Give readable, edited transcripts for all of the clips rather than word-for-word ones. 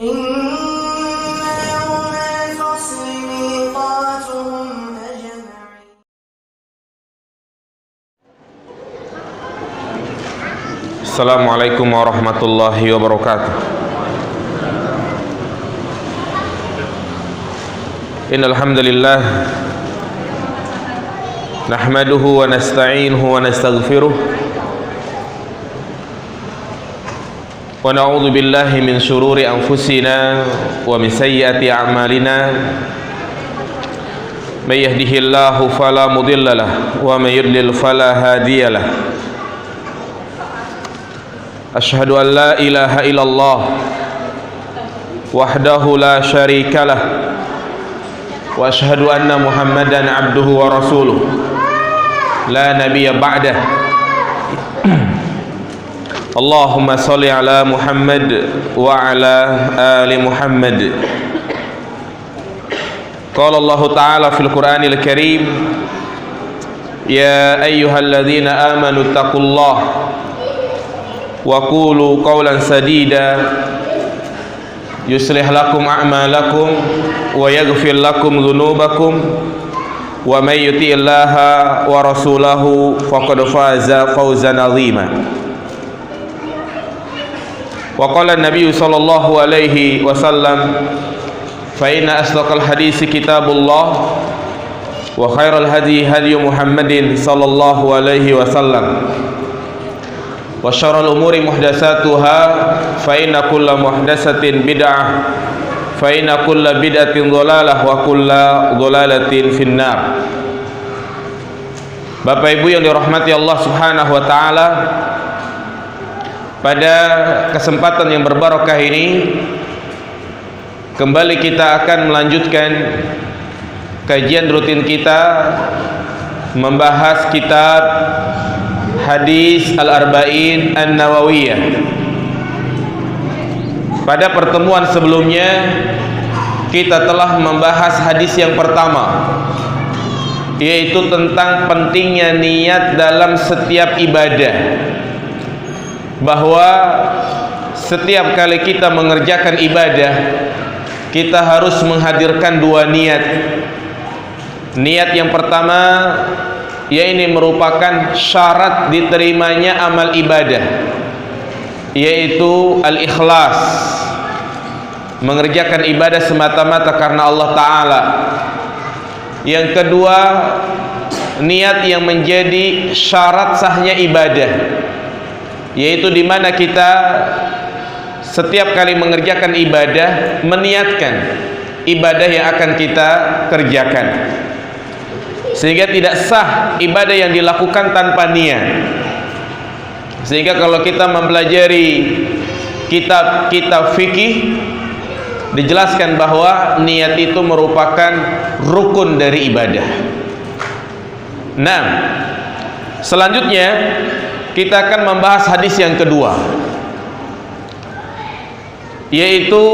إن يوم الفصل ميقاتهم أجمعين. Assalamualaikum warahmatullahi wabarakatuh. Innal hamdalillah nahmaduhu wa nasta'inuhu wa nastaghfiruh wa na'udzu billahi min shururi anfusina wa min sayyiati a'malina may yahdihillahu fala mudilla lahu wa may yudlil fala hadiya lahu. Asyhadu an la ilaha illallah wahdahu la syarika lah wa asyhadu anna Muhammadan abduhu wa rasuluh la nabiyya ba'dah. Allahumma shalli ala Muhammad wa ala ali Muhammad. Qala Allah ta'ala fil Qur'anil Karim, ya ayyuhalladzina amanu taqullaha wa qulu qawlan sadida yuslih lakum a'malakum wa yaghfir lakum dhunubakum wa may yuti'illaha wa rasulahu faqad faza fawzan 'azima. Wa qala an-nabiy sallallahu alaihi wasallam, fa inna asdaqal hadits kitabullah wa khairal hadi hadi Muhammadin sallallahu alaihi wasallam wa syarrul umuri muhdatsatuha fa inna kulla muhdatsatin bid'ah fa inna kulla bid'atin dhalalah wa kulla dhalalatin finnar. Bapak Ibu yang dirahmati Allah Subhanahu wa taala, pada kesempatan yang berbarakah ini kembali kita akan melanjutkan kajian rutin kita membahas kitab Hadis Al-Arba'in An-Nawawiyah. Pada pertemuan sebelumnya kita telah membahas hadis yang pertama, yaitu tentang pentingnya niat dalam setiap ibadah, bahwa setiap kali kita mengerjakan ibadah kita harus menghadirkan dua niat. Niat yang pertama, yaitu merupakan syarat diterimanya amal ibadah, yaitu al-ikhlas, mengerjakan ibadah semata-mata karena Allah Ta'ala. Yang kedua, niat yang menjadi syarat sahnya ibadah, yaitu dimana kita setiap kali mengerjakan ibadah meniatkan ibadah yang akan kita kerjakan, sehingga tidak sah ibadah yang dilakukan tanpa niat. Sehingga kalau kita mempelajari kitab-kitab fikih, dijelaskan bahwa niat itu merupakan rukun dari ibadah. Nah, selanjutnya kita akan membahas hadis yang kedua, yaitu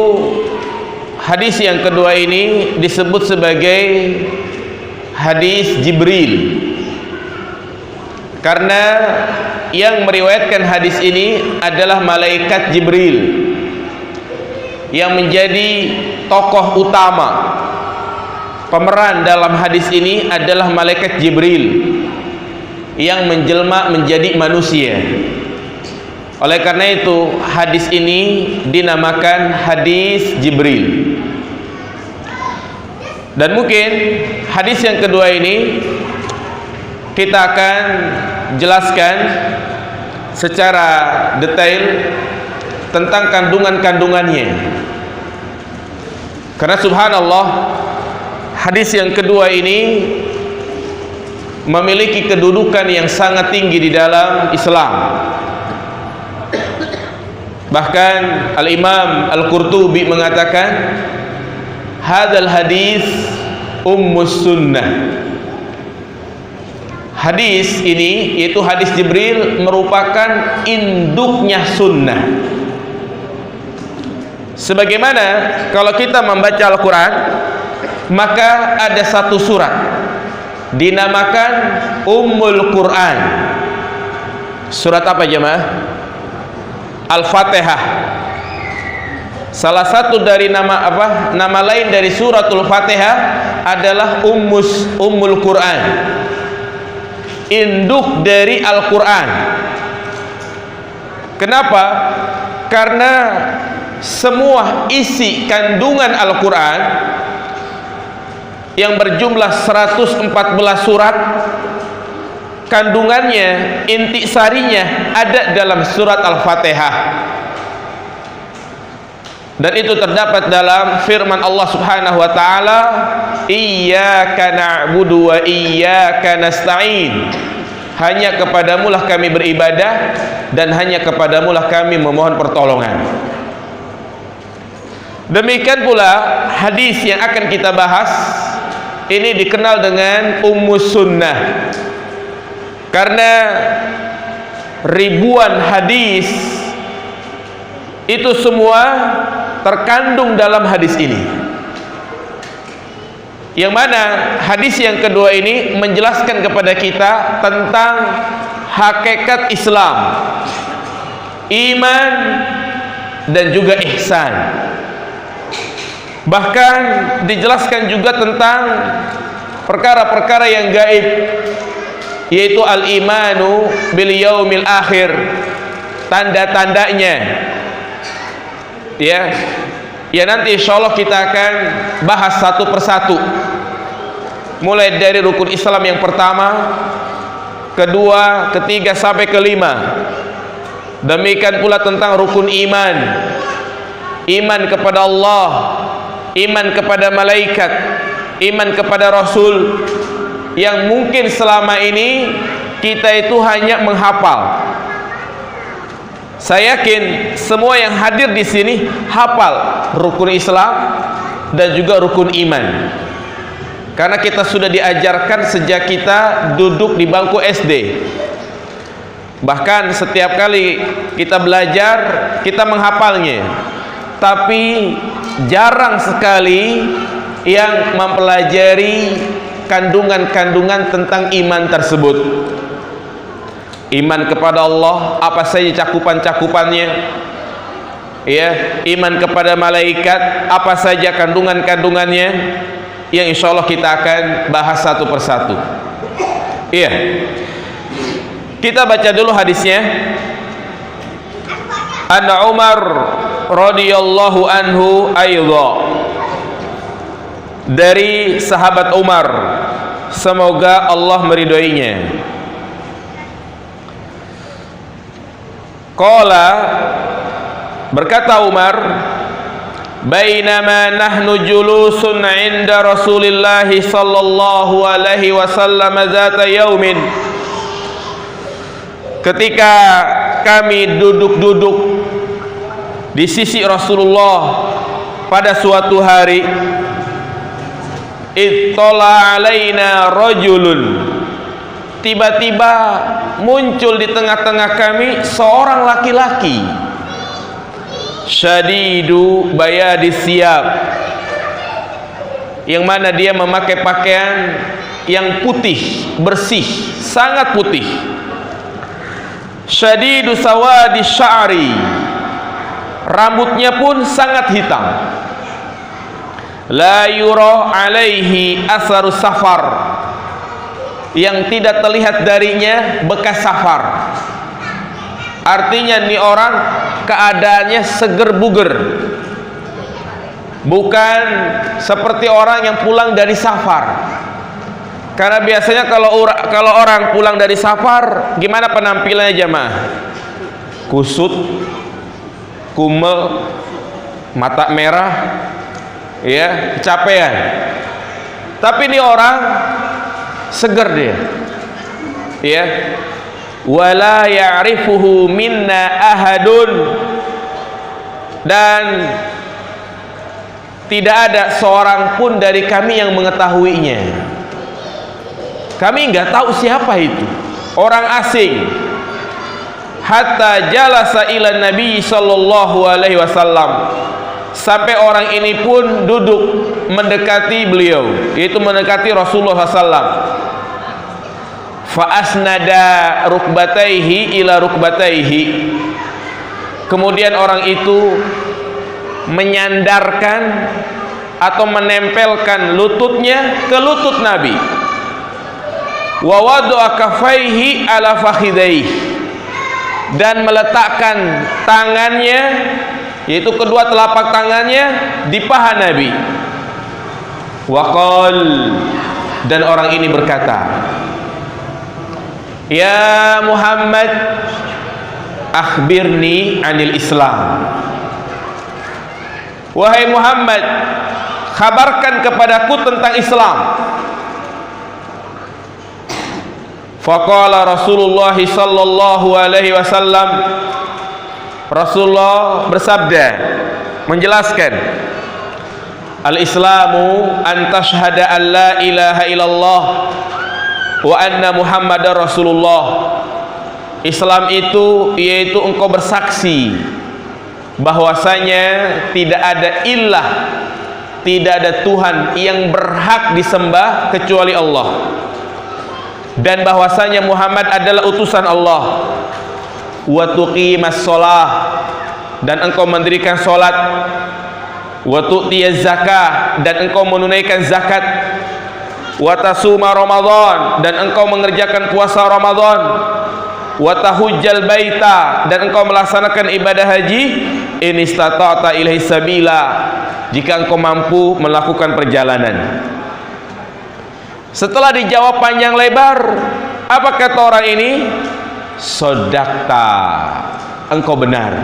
hadis yang kedua ini disebut sebagai hadis Jibril, karena yang meriwayatkan hadis ini adalah malaikat Jibril yang menjadi tokoh utama. Pemeran dalam hadis ini adalah malaikat Jibril yang menjelma menjadi manusia. Oleh karena itu hadis ini dinamakan hadis Jibril. Dan mungkin hadis yang kedua ini kita akan jelaskan secara detail tentang kandungan-kandungannya. Karena subhanallah, hadis yang kedua ini memiliki kedudukan yang sangat tinggi di dalam Islam. Bahkan Al-Imam Al-Qurtubi mengatakan, hadzal hadis ummus sunnah. Hadis ini, yaitu hadis Jibril, merupakan induknya sunnah. Sebagaimana kalau kita membaca Al-Quran, maka ada satu surat dinamakan Ummul Quran. Surat apa jemaah? Al-Fatihah. Salah satu dari nama lain dari suratul Fatihah adalah Ummul Quran, induk dari Al-Quran. Kenapa? Karena semua isi kandungan Al-Quran yang berjumlah 114 surat, kandungannya, intisarinya ada dalam surat Al-Fatihah. Dan itu terdapat dalam firman Allah Subhanahu wa taala, "Iyyaka na'budu wa iyyaka nasta'in." Hanya kepadamulah kami beribadah dan hanya kepadamulah kami memohon pertolongan. Demikian pula hadis yang akan kita bahas ini dikenal dengan Ummus Sunnah, karena ribuan hadis itu semua terkandung dalam hadis ini. Yang mana hadis yang kedua ini menjelaskan kepada kita tentang hakikat Islam, iman dan juga ihsan. Bahkan dijelaskan juga tentang perkara-perkara yang gaib, yaitu al-imanu bil yaumil akhir, tanda-tandanya. Ya nanti insyaallah kita akan bahas satu persatu, mulai dari rukun Islam yang pertama, kedua, ketiga sampai kelima. Demikian pula tentang rukun iman, iman kepada Allah, iman kepada malaikat, iman kepada Rasul, yang mungkin selama ini kita itu hanya menghafal. Saya yakin semua yang hadir di sini hafal rukun Islam dan juga rukun iman, karena kita sudah diajarkan sejak kita duduk di bangku SD. Bahkan setiap kali kita belajar kita menghafalnya, tapi jarang sekali yang mempelajari kandungan-kandungan tentang iman tersebut. Iman kepada Allah, apa saja cakupan-cakupannya, ya, iman kepada malaikat, apa saja kandungan-kandungannya, yang insya Allah kita akan bahas satu persatu. Iya, kita baca dulu hadisnya. An Umar radhiyallahu anhu aidha, dari sahabat Umar, semoga Allah meridhoinya. Qala, berkata Umar, bainama nahnu julusun 'inda Rasulillah sallallahu alaihi wasallam zata yaumin, ketika kami duduk-duduk di sisi Rasulullah pada suatu hari, ittala alaina rajulun, tiba-tiba muncul di tengah-tengah kami seorang laki-laki, syadidu bayadis siyab, yang mana dia memakai pakaian yang putih, bersih, sangat putih. Syadidu sawadi sya'ri, rambutnya pun sangat hitam. La yura alaihi asarus safar, yang tidak terlihat darinya bekas safar. Artinya ini orang keadaannya seger buger, bukan seperti orang yang pulang dari safar. Karena biasanya kalau orang pulang dari safar, gimana penampilannya jemaah? Kusut, kumel, mata merah, ya, kecapean. Tapi ini orang seger dia, ya. Wala ya'rifuhu minna ahadun, dan tidak ada seorang pun dari kami yang mengetahuinya. Kami nggak tahu siapa itu, orang asing. Hatta jalasa ila Nabi sallallahu alaihi wasallam, sampai orang ini pun duduk mendekati beliau, yaitu mendekati Rasulullah sallallahu. Fa asnada rukbataihi ila rukbataihi, kemudian orang itu menyandarkan atau menempelkan lututnya ke lutut Nabi. Wa wada'a kaffaihi ala fakhidaihi, dan meletakkan tangannya, yaitu kedua telapak tangannya, di paha Nabi. Wa qal, dan orang ini berkata, ya Muhammad, akhbirni anil Islam. Wahai Muhammad, kabarkan kepadaku tentang Islam. Faqala Rasulullah sallallahu alaihi wasallam, Rasulullah bersabda, menjelaskan, al-Islamu an tashhada an la ilaha illallah wa anna Muhammadar Rasulullah. Islam itu yaitu engkau bersaksi bahwasanya tidak ada ilah, tidak ada Tuhan yang berhak disembah kecuali Allah, dan bahwasanya Muhammad adalah utusan Allah. Wa tuqimas shalah, dan engkau mendirikan salat. Wa tu'tiyaz zakah, dan engkau menunaikan zakat. Wa tasuma Ramadan, dan engkau mengerjakan puasa Ramadan. Wa tahujjal baita, dan engkau melaksanakan ibadah haji. In istata'ta ilaihi sabila, jika engkau mampu melakukan perjalanan. Setelah dijawab panjang lebar, apa kata orang ini? Sodakta, engkau benar.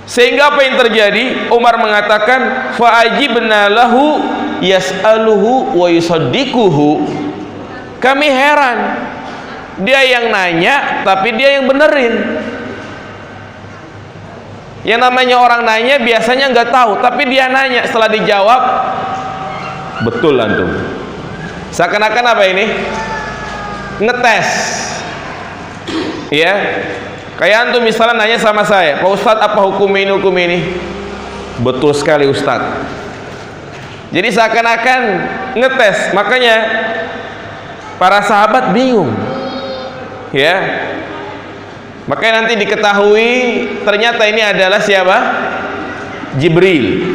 Sehingga apa yang terjadi? Umar mengatakan, fa'ajibna lahu yas'aluhu wa yusaddiquhu. Kami heran, dia yang nanya tapi dia yang benerin. Yang namanya orang nanya biasanya nggak tahu, tapi dia nanya, setelah dijawab betul antum. Seakan-akan apa ini? Ngetes. Ya. Kayak antum misalnya nanya sama saya, Pak Ustadz, apa hukum ini? Betul sekali Ustadz. Jadi seakan-akan ngetes. Makanya para sahabat bingung. Ya. Makanya nanti diketahui ternyata ini adalah siapa? Jibril.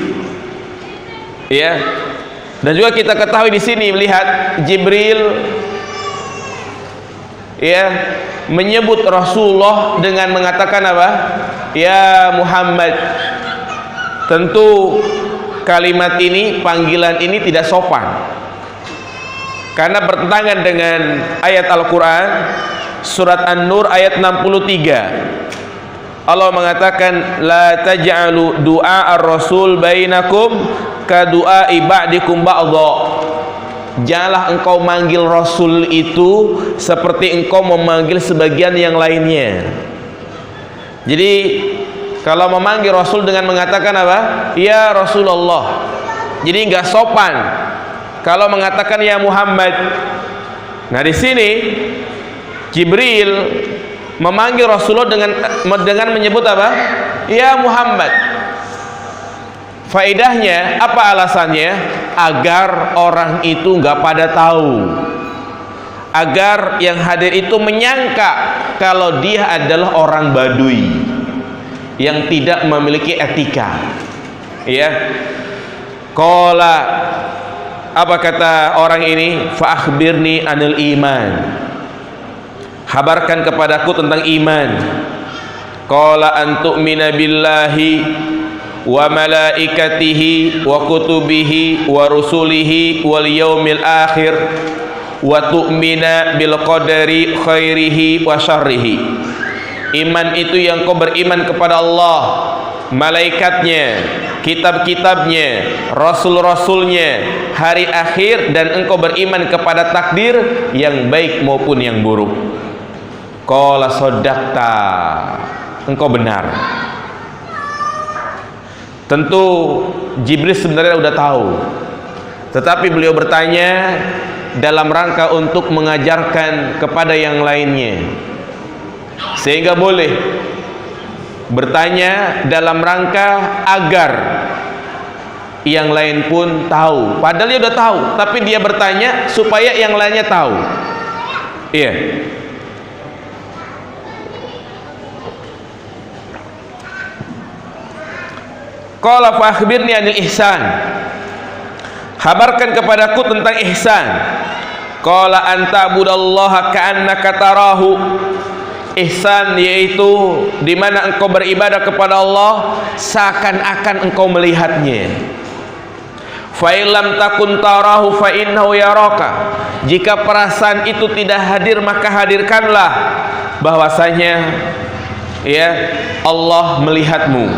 Ya. Dan juga kita ketahui di sini melihat Jibril ya menyebut Rasulullah dengan mengatakan apa? Ya Muhammad. Tentu kalimat ini, panggilan ini tidak sopan, karena bertentangan dengan ayat Al-Quran surat An-Nur ayat 63. Allah mengatakan, la taj'alu du'a ar-rasul bainakum ka du'ai ba'dikum ba'dha. Janganlah engkau manggil Rasul itu seperti engkau memanggil sebagian yang lainnya. Jadi kalau memanggil Rasul dengan mengatakan apa? Ya Rasulullah. Jadi nggak sopan kalau mengatakan ya Muhammad. Nah di sini Jibril memanggil Rasulullah dengan menyebut apa? Ya Muhammad. Faedahnya apa alasannya? Agar orang itu nggak pada tahu, agar yang hadir itu menyangka kalau dia adalah orang Baduy yang tidak memiliki etika. Ya. Qala, apa kata orang ini? Fa akhbirni anil iman. Habarkan kepadaku tentang iman. Qala an tu'mina billahi wa malaikatihi wa kutubihi wa rusulihi wal yaumil akhir wa tu'mina bil qadari khairihi wa syarrihi. Iman itu yang kau beriman kepada Allah, malaikatnya, kitab-kitabnya, rasul-rasulnya, hari akhir, dan engkau beriman kepada takdir yang baik maupun yang buruk. Qala sadaqta, engkau benar. Tentu Jibril sebenarnya sudah tahu, tetapi beliau bertanya dalam rangka untuk mengajarkan kepada yang lainnya, sehingga boleh bertanya dalam rangka agar yang lain pun tahu. Padahal dia sudah tahu, tapi dia bertanya supaya yang lainnya tahu. Iya. Qala fa akhbirni anil ihsan. Habarkan kepadaku tentang ihsan. Qala anta budallaha ka'annaka tarahu. Ihsan yaitu di mana engkau beribadah kepada Allah seakan-akan engkau melihatnya. Fa illam takun tarahu fa innahu yaraka. Jika perasaan itu tidak hadir, maka hadirkanlah bahwasanya ya Allah melihatmu.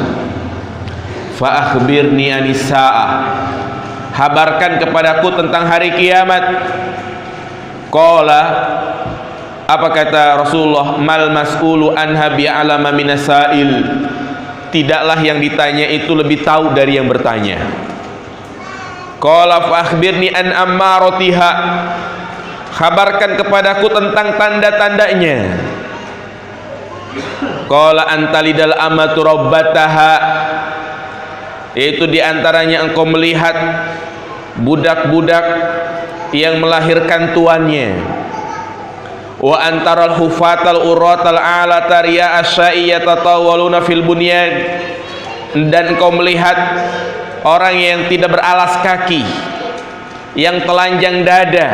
Fa akhbirni anis saah. Habarkan kepadaku tentang hari kiamat. Qala, apa kata Rasulullah? Mal mas'ulu anha bi'alama minasail. Tidaklah yang ditanya itu lebih tahu dari yang bertanya. Qala fa akhbirni an ammaratiha. Kabarkan kepadaku tentang tanda-tandanya. Qala antalidal amatu rabbataha. Yaitu diantaranya engkau melihat budak-budak yang melahirkan tuannya. Wa antaral hufatal uratal alata riya asyai yatatawaluna fil bunyan. Dan engkau melihat orang yang tidak beralas kaki, yang telanjang dada,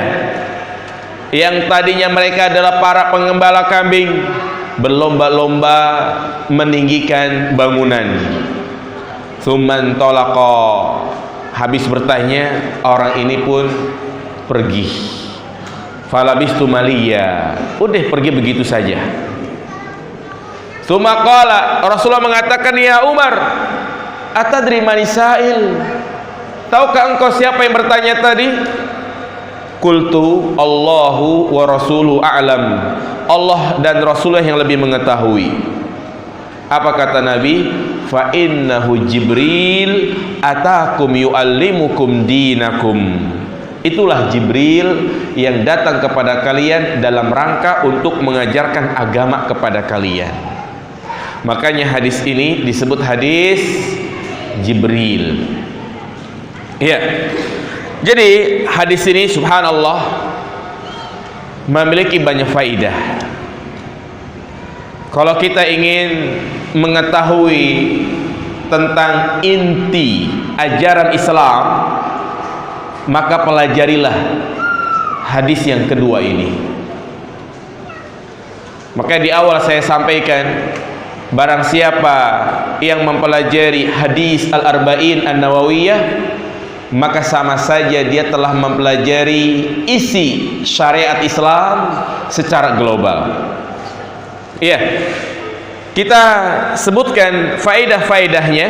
yang tadinya mereka adalah para pengembala kambing, berlomba-lomba meninggikan bangunan. Tsumman talaqa. Habis bertanya, orang ini pun pergi. Falabistu maliya. Udah pergi begitu saja. Tsumma qala, Rasulullah mengatakan, ya Umar, atadri manisail? Tahukah engkau siapa yang bertanya tadi? Qultu Allahu wa rasuluhu a'lam. Allah dan Rasulullah yang lebih mengetahui. Apa kata Nabi? Fa innahu Jibril atakum yu'allimukum dinakum. Itulah Jibril yang datang kepada kalian dalam rangka untuk mengajarkan agama kepada kalian. Makanya hadis ini disebut hadis Jibril. Iya. Jadi hadis ini subhanallah memiliki banyak faidah. Kalau kita ingin mengetahui tentang inti ajaran Islam, maka pelajarilah hadis yang kedua ini. Maka di awal saya sampaikan, barang siapa yang mempelajari hadis Al-Arba'in An-Nawawiyah, maka sama saja dia telah mempelajari isi syariat Islam secara global. Iya, kita sebutkan faedah-faedahnya.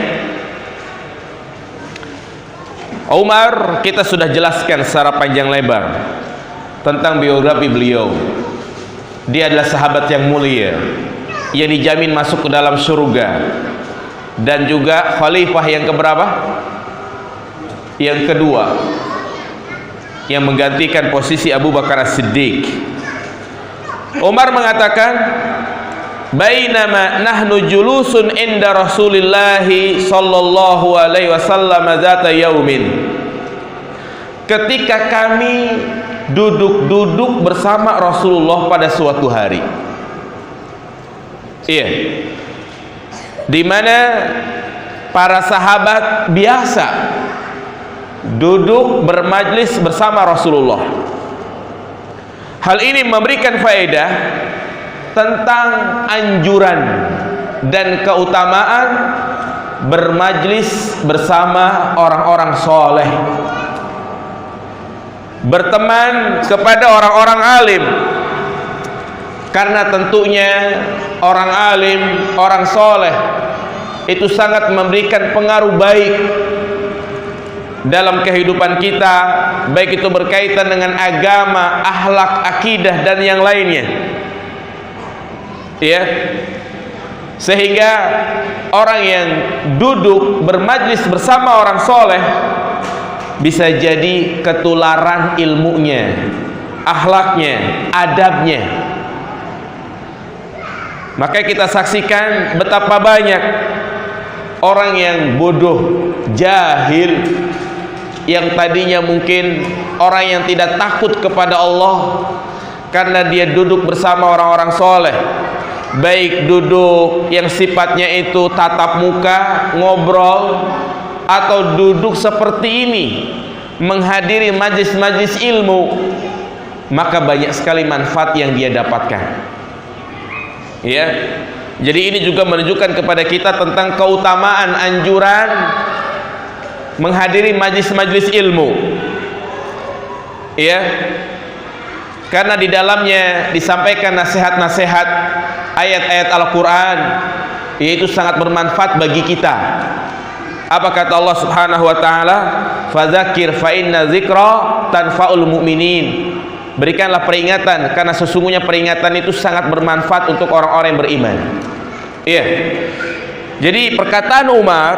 Umar kita sudah jelaskan secara panjang lebar tentang biografi beliau. Dia adalah sahabat yang mulia, yang dijamin masuk ke dalam surga, dan juga khalifah yang keberapa? Yang kedua, yang menggantikan posisi Abu Bakar As-Siddiq. Umar mengatakan, bainama nahnu julusun inda Rasulillahi sallallahu alaihi wasallam zata yaumin. Ketika kami duduk-duduk bersama Rasulullah pada suatu hari. Iya. Di mana para sahabat biasa duduk bermajlis bersama Rasulullah. Hal ini memberikan faedah tentang anjuran dan keutamaan bermajlis bersama orang-orang soleh, berteman kepada orang-orang alim, karena tentunya orang alim, orang soleh itu sangat memberikan pengaruh baik dalam kehidupan kita, baik itu berkaitan dengan agama, akhlak, akidah, dan yang lainnya. Ya, sehingga orang yang duduk bermajlis bersama orang soleh bisa jadi ketularan ilmunya, akhlaknya, adabnya. Maka kita saksikan betapa banyak orang yang bodoh, jahil, yang tadinya mungkin orang yang tidak takut kepada Allah, karena dia duduk bersama orang-orang soleh, baik duduk yang sifatnya itu tatap muka, ngobrol, atau duduk seperti ini menghadiri majlis-majlis ilmu, maka banyak sekali manfaat yang dia dapatkan. Ya, jadi ini juga menunjukkan kepada kita tentang keutamaan anjuran menghadiri majlis-majlis ilmu. Ya, karena di dalamnya disampaikan nasihat-nasihat, ayat-ayat Al-Quran, yaitu sangat bermanfaat bagi kita. Apa kata Allah Subhanahu wa taala? Fadzakir fa inna dzikra tanfa'ul mu'minin. Berikanlah peringatan, karena sesungguhnya peringatan itu sangat bermanfaat untuk orang-orang yang beriman. Iya. Jadi perkataan Umar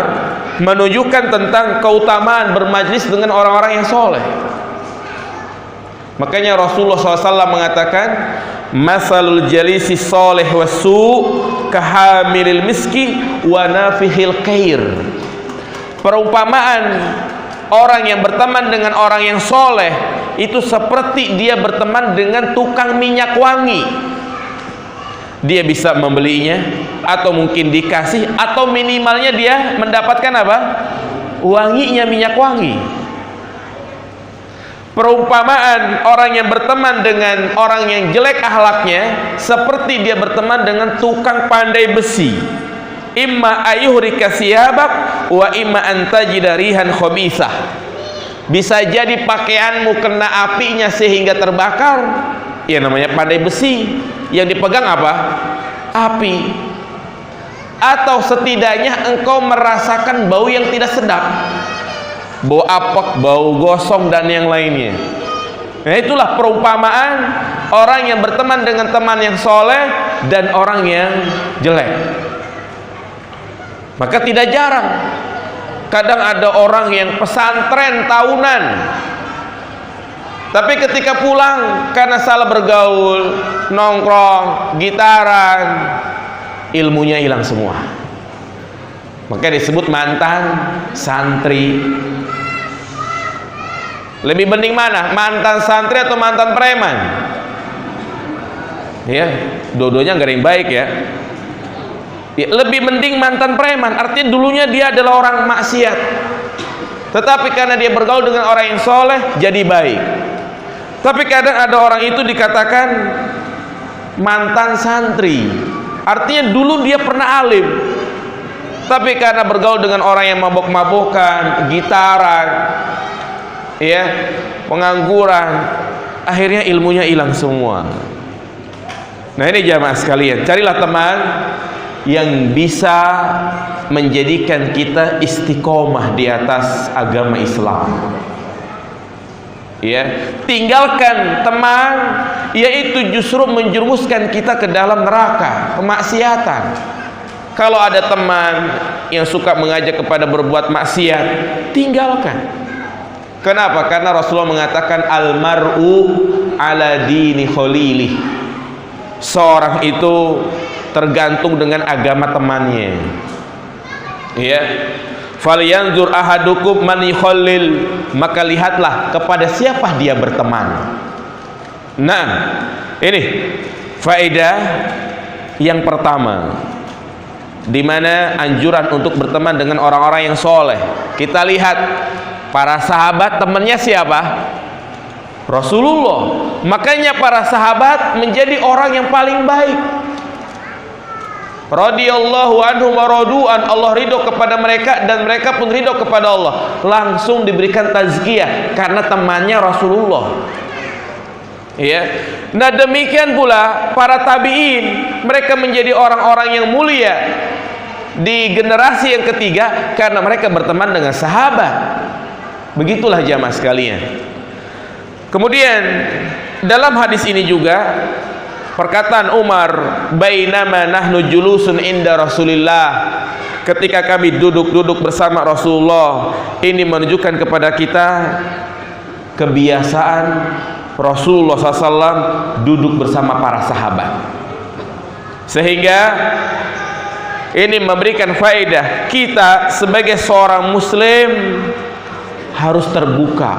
menunjukkan tentang keutamaan bermajlis dengan orang-orang yang soleh. Makanya Rasulullah SAW mengatakan, masalul jalisi soleh wasu kahamilil miski wa nafihil khair. Perumpamaan orang yang berteman dengan orang yang soleh itu seperti dia berteman dengan tukang minyak wangi. Dia bisa membelinya, atau mungkin dikasih, atau minimalnya dia mendapatkan apa? Wanginya, minyak wangi. Perumpamaan orang yang berteman dengan orang yang jelek akhlaknya seperti dia berteman dengan tukang pandai besi. Imma ayuhrika siyabak wa imma antajida rihan khabithah. Bisa jadi pakaianmu kena apinya sehingga terbakar. Ya, namanya pandai besi. Yang dipegang apa? Api. Atau setidaknya engkau merasakan bau yang tidak sedap, bau apek, bau gosong, dan yang lainnya. Nah, itulah perumpamaan orang yang berteman dengan teman yang soleh dan orang yang jelek. Maka tidak jarang kadang ada orang yang pesantren tahunan, tapi ketika pulang karena salah bergaul, nongkrong, gitaran, ilmunya hilang semua. Maka disebut mantan santri. Lebih mending mana? Mantan santri atau mantan preman? Ya, dua-duanya nggak ada yang baik ya. Ya, lebih mending mantan preman, artinya dulunya dia adalah orang maksiat, tetapi karena dia bergaul dengan orang yang soleh jadi baik. Tapi kadang ada orang itu dikatakan mantan santri, artinya dulu dia pernah alim, tapi karena bergaul dengan orang yang mabok-mabokan, gitaran, ya, pengangguran, akhirnya ilmunya hilang semua. Nah, ini jamaah sekalian, carilah teman yang bisa menjadikan kita istiqomah di atas agama Islam. Ya, tinggalkan teman yaitu justru menjerumuskan kita ke dalam neraka, kemaksiatan. Kalau ada teman yang suka mengajak kepada berbuat maksiat, tinggalkan. Kenapa? Karena Rasulullah mengatakan almar'u ala dini khalilih. Seorang itu tergantung dengan agama temannya. Ya, falyanzur ahadukum man yukhallil, maka lihatlah kepada siapa dia berteman. Nah, ini faedah yang pertama, di mana anjuran untuk berteman dengan orang-orang yang soleh. Kita lihat para sahabat temannya siapa? Rasulullah. Makanya para sahabat menjadi orang yang paling baik. Radhiyallahu anhum wa radu'an, Allah ridho kepada mereka dan mereka pun ridho kepada Allah. Langsung diberikan tazkiyah karena temannya Rasulullah. Ya. Nah, demikian pula para tabi'in, mereka menjadi orang-orang yang mulia di generasi yang ketiga karena mereka berteman dengan sahabat. Begitulah jamaah sekalian. Kemudian dalam hadis ini juga perkataan Umar, bainama nahnu julusun inda Rasulillah, ketika kami duduk-duduk bersama Rasulullah, ini menunjukkan kepada kita kebiasaan Rasulullah SAW duduk bersama para sahabat, sehingga ini memberikan faedah kita sebagai seorang muslim harus terbuka,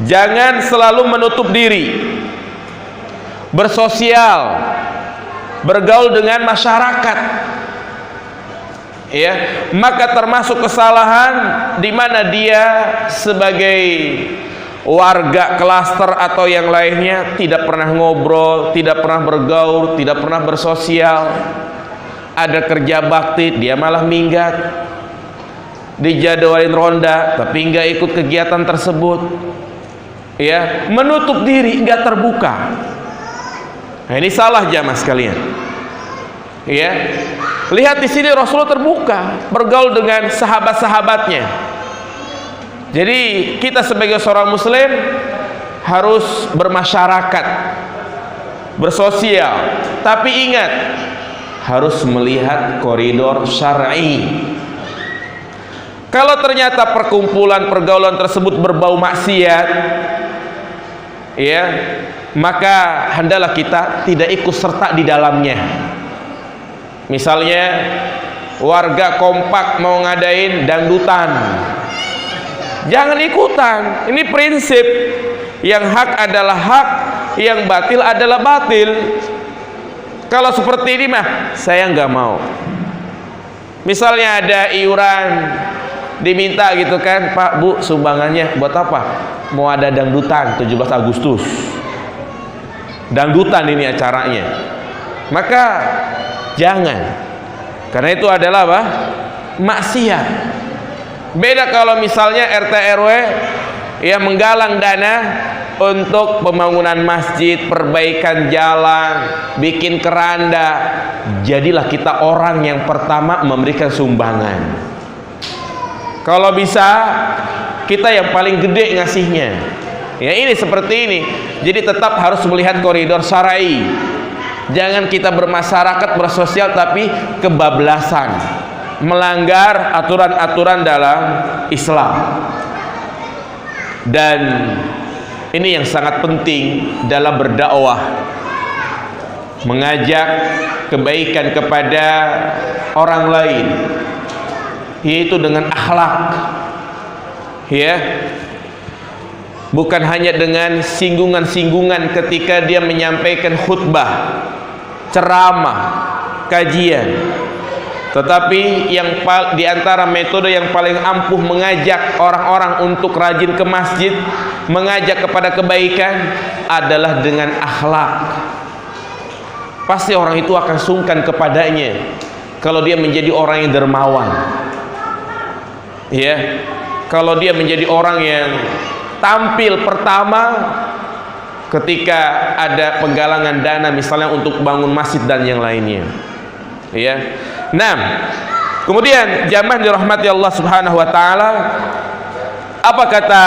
jangan selalu menutup diri, bersosial, bergaul dengan masyarakat. ya, maka termasuk kesalahan di mana dia sebagai warga klaster atau yang lainnya tidak pernah ngobrol, tidak pernah bergaul, tidak pernah bersosial. Ada kerja bakti, dia malah minggat. Dijadwalin ronda, tapi nggak ikut kegiatan tersebut. Ya, menutup diri, nggak terbuka. Nah, ini salah jamaah sekalian. Ya, lihat di sini Rasulullah terbuka, bergaul dengan sahabat-sahabatnya. Jadi kita sebagai seorang muslim harus bermasyarakat, bersosial, tapi ingat harus melihat koridor syar'i. Kalau ternyata perkumpulan pergaulan tersebut berbau maksiat, ya, maka hendaklah kita tidak ikut serta di dalamnya. Misalnya warga kompak mau ngadain dangdutan, jangan ikutan. Ini prinsip, yang hak adalah hak, yang batil adalah batil. Kalau seperti ini mah saya nggak mau. Misalnya ada iuran, diminta gitu kan, Pak Bu sumbangannya buat apa? Mau ada dangdutan 17 Agustus, dangdutan ini acaranya. Maka jangan, karena itu adalah apa? Maksiat. Beda kalau misalnya RT RW yang menggalang dana untuk pembangunan masjid, perbaikan jalan, bikin keranda. Jadilah kita orang yang pertama memberikan sumbangan. Kalau bisa kita yang paling gede ngasihnya. Ya, ini seperti ini. Jadi tetap harus melihat koridor syar'i. Jangan kita bermasyarakat, bersosial tapi kebablasan, melanggar aturan-aturan dalam Islam. Dan ini yang sangat penting dalam berdakwah, mengajak kebaikan kepada orang lain, yaitu dengan akhlak, ya, bukan hanya dengan singgungan-singgungan ketika dia menyampaikan khutbah, ceramah, kajian. Tetapi yang di antara metode yang paling ampuh mengajak orang-orang untuk rajin ke masjid, mengajak kepada kebaikan adalah dengan akhlak. Pasti orang itu akan sungkan kepadanya kalau dia menjadi orang yang dermawan. Ya, kalau dia menjadi orang yang tampil pertama ketika ada penggalangan dana misalnya untuk bangun masjid dan yang lainnya. Ya. Nah, kemudian jamaah dirahmati Allah Subhanahu wa taala, apa kata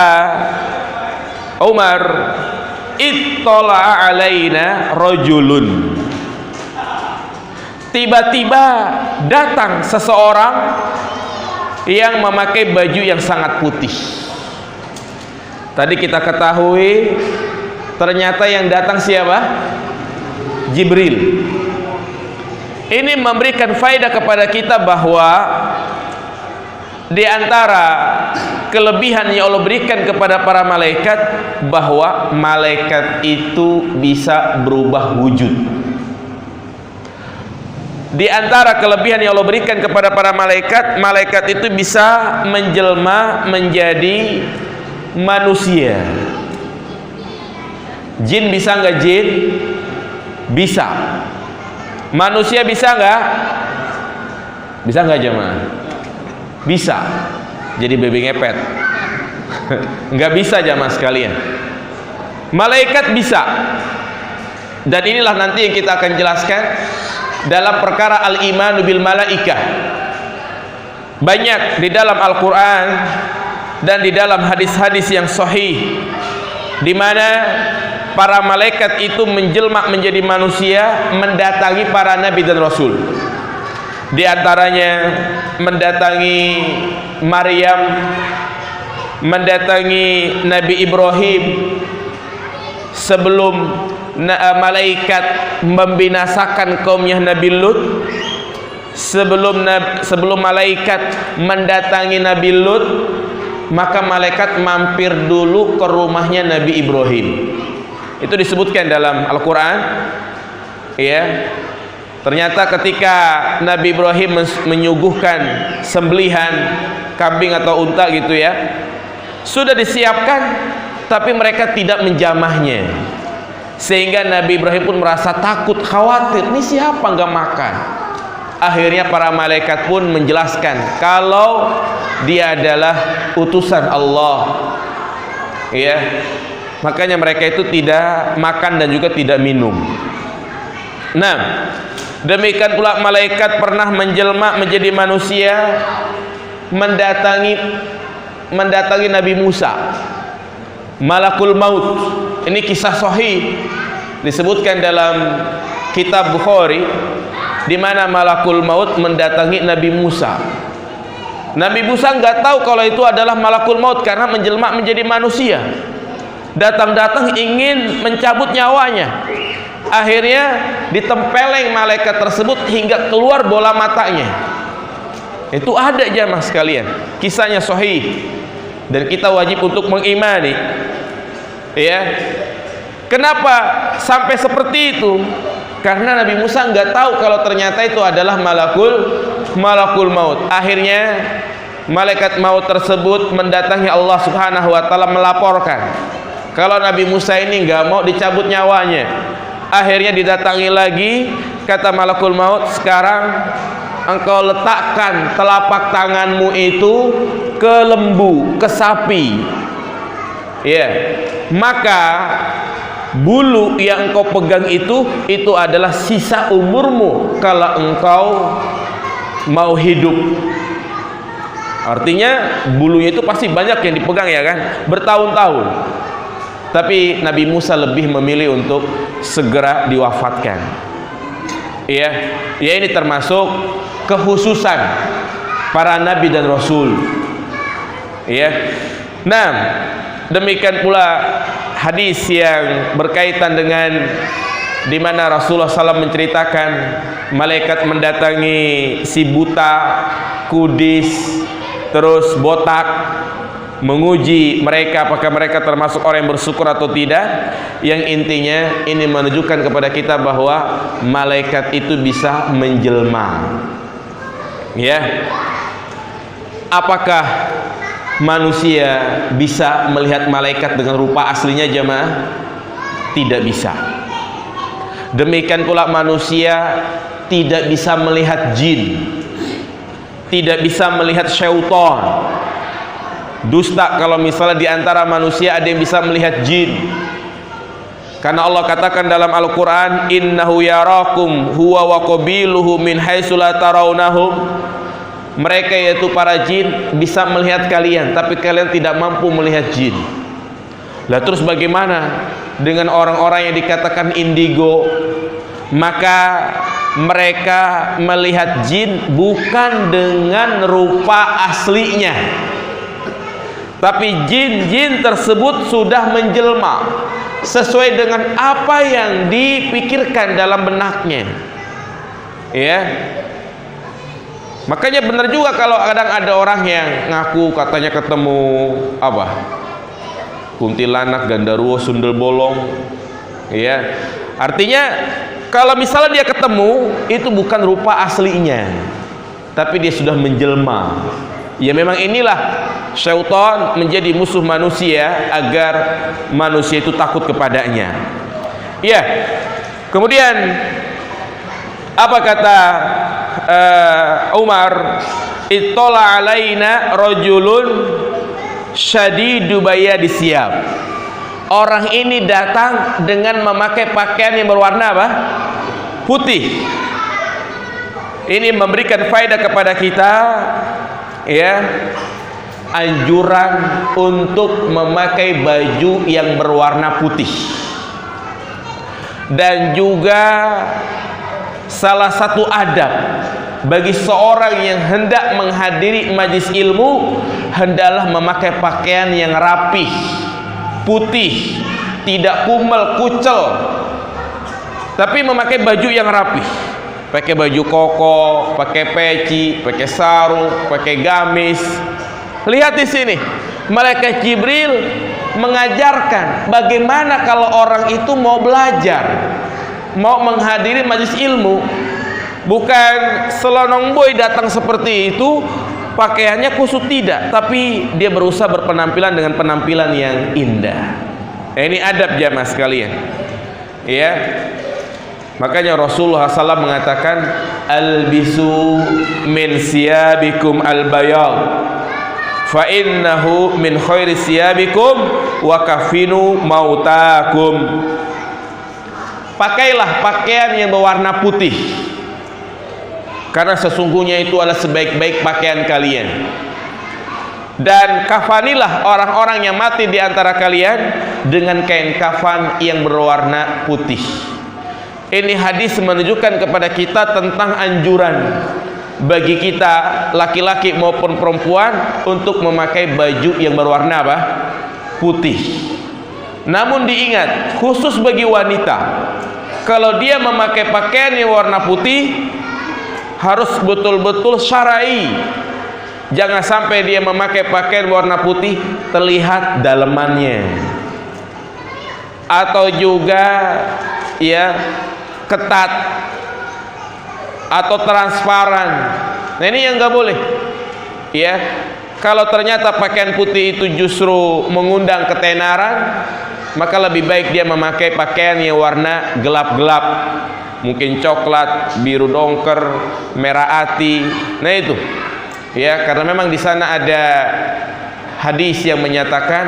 Umar? Ittala'a alaina rajulun. Tiba-tiba datang seseorang yang memakai baju yang sangat putih. Tadi kita ketahui ternyata yang datang siapa? Jibril. Ini memberikan faedah kepada kita bahwa di antara kelebihan yang Allah berikan kepada para malaikat, bahwa malaikat itu bisa berubah wujud. Di antara kelebihan yang Allah berikan kepada para malaikat, malaikat itu bisa menjelma menjadi manusia. Jin bisa nggak jin? Bisa. Manusia bisa nggak? Bisa nggak jemaah? Bisa. Jadi baby ngepet. Nggak bisa jemaah sekalian. Malaikat bisa. Dan inilah nanti yang kita akan jelaskan dalam perkara al-imanu bil malaikah. Banyak di dalam Al-Quran dan di dalam hadis-hadis yang sahih, di mana para malaikat itu menjelma menjadi manusia, mendatangi para nabi dan rasul. Di antaranya mendatangi Maryam, mendatangi Nabi Ibrahim sebelum malaikat membinasakan kaumnya Nabi Lut. Sebelum malaikat mendatangi Nabi Lut, maka malaikat mampir dulu ke rumahnya Nabi Ibrahim. Itu disebutkan dalam Al-Quran, ya. Ternyata ketika Nabi Ibrahim menyuguhkan sembelihan kambing atau unta gitu ya, sudah disiapkan, tapi mereka tidak menjamahnya, sehingga Nabi Ibrahim pun merasa takut, khawatir, ini siapa nggak makan. Akhirnya para malaikat pun menjelaskan kalau dia adalah utusan Allah, ya. Makanya mereka itu tidak makan dan juga tidak minum. Nah, demikian pula malaikat pernah menjelma menjadi manusia, mendatangi Nabi Musa, malakul maut. Ini kisah sahih disebutkan dalam kitab Bukhari, di mana malakul maut mendatangi Nabi Musa. Nabi Musa nggak tahu kalau itu adalah malakul maut karena menjelma menjadi manusia. Datang-datang ingin mencabut nyawanya. Akhirnya ditempeleng malaikat tersebut hingga keluar bola matanya. Itu ada jamaah sekalian, kisahnya sahih dan kita wajib untuk mengimani. Ya, kenapa sampai seperti itu? Karena Nabi Musa nggak tahu kalau ternyata itu adalah malakul maut. Akhirnya malaikat maut tersebut mendatangi Allah Subhanahu wa taala melaporkan kalau Nabi Musa ini nggak mau dicabut nyawanya. Akhirnya didatangi lagi, kata malakul maut, sekarang engkau letakkan telapak tanganmu itu ke lembu, ke sapi, ya, maka bulu yang engkau pegang itu adalah sisa umurmu kalau engkau mau hidup. Artinya bulunya itu pasti banyak yang dipegang, ya kan, bertahun-tahun. Tapi Nabi Musa lebih memilih untuk segera diwafatkan. Ya, ini termasuk kekhususan para nabi dan rasul. Ya. Nah, demikian pula hadis yang berkaitan dengan di mana Rasulullah SAW menceritakan malaikat mendatangi si buta, kudis, terus botak, menguji mereka apakah mereka termasuk orang yang bersyukur atau tidak. Yang intinya ini menunjukkan kepada kita bahwa malaikat itu bisa menjelma. Ya. Apakah manusia bisa melihat malaikat dengan rupa aslinya jemaah? Tidak bisa. Demikian pula manusia tidak bisa melihat jin, tidak bisa melihat syaitan. Dusta kalau misalnya di antara manusia ada yang bisa melihat jin. Karena Allah katakan dalam Al-Qur'an, innahu yarakum huwa wa qabiluhu min haitsu la tarawnahum. Mereka yaitu para jin bisa melihat kalian, tapi kalian tidak mampu melihat jin. Lah terus bagaimana dengan orang-orang yang dikatakan indigo? Maka mereka melihat jin bukan dengan rupa aslinya, tapi jin-jin tersebut sudah menjelma sesuai dengan apa yang dipikirkan dalam benaknya. Ya. Makanya benar juga kalau kadang ada orang yang ngaku katanya ketemu apa? Kuntilanak, genderuwo, sundel bolong. Ya. Artinya kalau misalnya dia ketemu itu bukan rupa aslinya, tapi dia sudah menjelma. Ya memang inilah syaitan menjadi musuh manusia agar manusia itu takut kepadanya. Ya. Kemudian apa kata Umar? Ittala alaina rajulun syadidu bayadi siyab. Orang ini datang dengan memakai pakaian yang berwarna apa? Putih. Ini memberikan faedah kepada kita, ya, anjuran untuk memakai baju yang berwarna putih. Dan juga salah satu adab bagi seorang yang hendak menghadiri majlis ilmu, hendaklah memakai pakaian yang rapih, putih, tidak kumel kucel, tapi memakai baju yang rapih. Pakai baju koko, pakai peci, pakai sarung, pakai gamis. Lihat di sini, malaikat Jibril mengajarkan bagaimana kalau orang itu mau belajar, mau menghadiri majlis ilmu, Bukan selonong boy datang seperti itu, pakaiannya kusut, tidak, tapi dia berusaha berpenampilan dengan penampilan yang indah. Ini adab jamaah sekalian. Ya. Makanya Rasulullah SAW mengatakan, albisu min siyabikum al-bayad fa innahu min khairi siyabikum wa kafinu mautakum. Pakailah pakaian yang berwarna putih, karena sesungguhnya itu adalah sebaik-baik pakaian kalian. Dan kafanilah orang-orang yang mati di antara kalian dengan kain kafan yang berwarna putih. Ini hadis menunjukkan kepada kita tentang anjuran bagi kita laki-laki maupun perempuan untuk memakai baju yang berwarna apa? Putih. Namun diingat, khusus bagi wanita, kalau dia memakai pakaian yang warna putih harus betul-betul syar'i. Jangan sampai dia memakai pakaian warna putih terlihat dalemannya, atau juga ya ketat atau transparan. Nah, ini yang nggak boleh. Ya, kalau ternyata pakaian putih itu justru mengundang ketenaran, maka lebih baik dia memakai pakaian yang warna gelap-gelap, mungkin coklat, biru dongker, merah ati. Nah itu, ya, karena memang di sana ada hadis yang menyatakan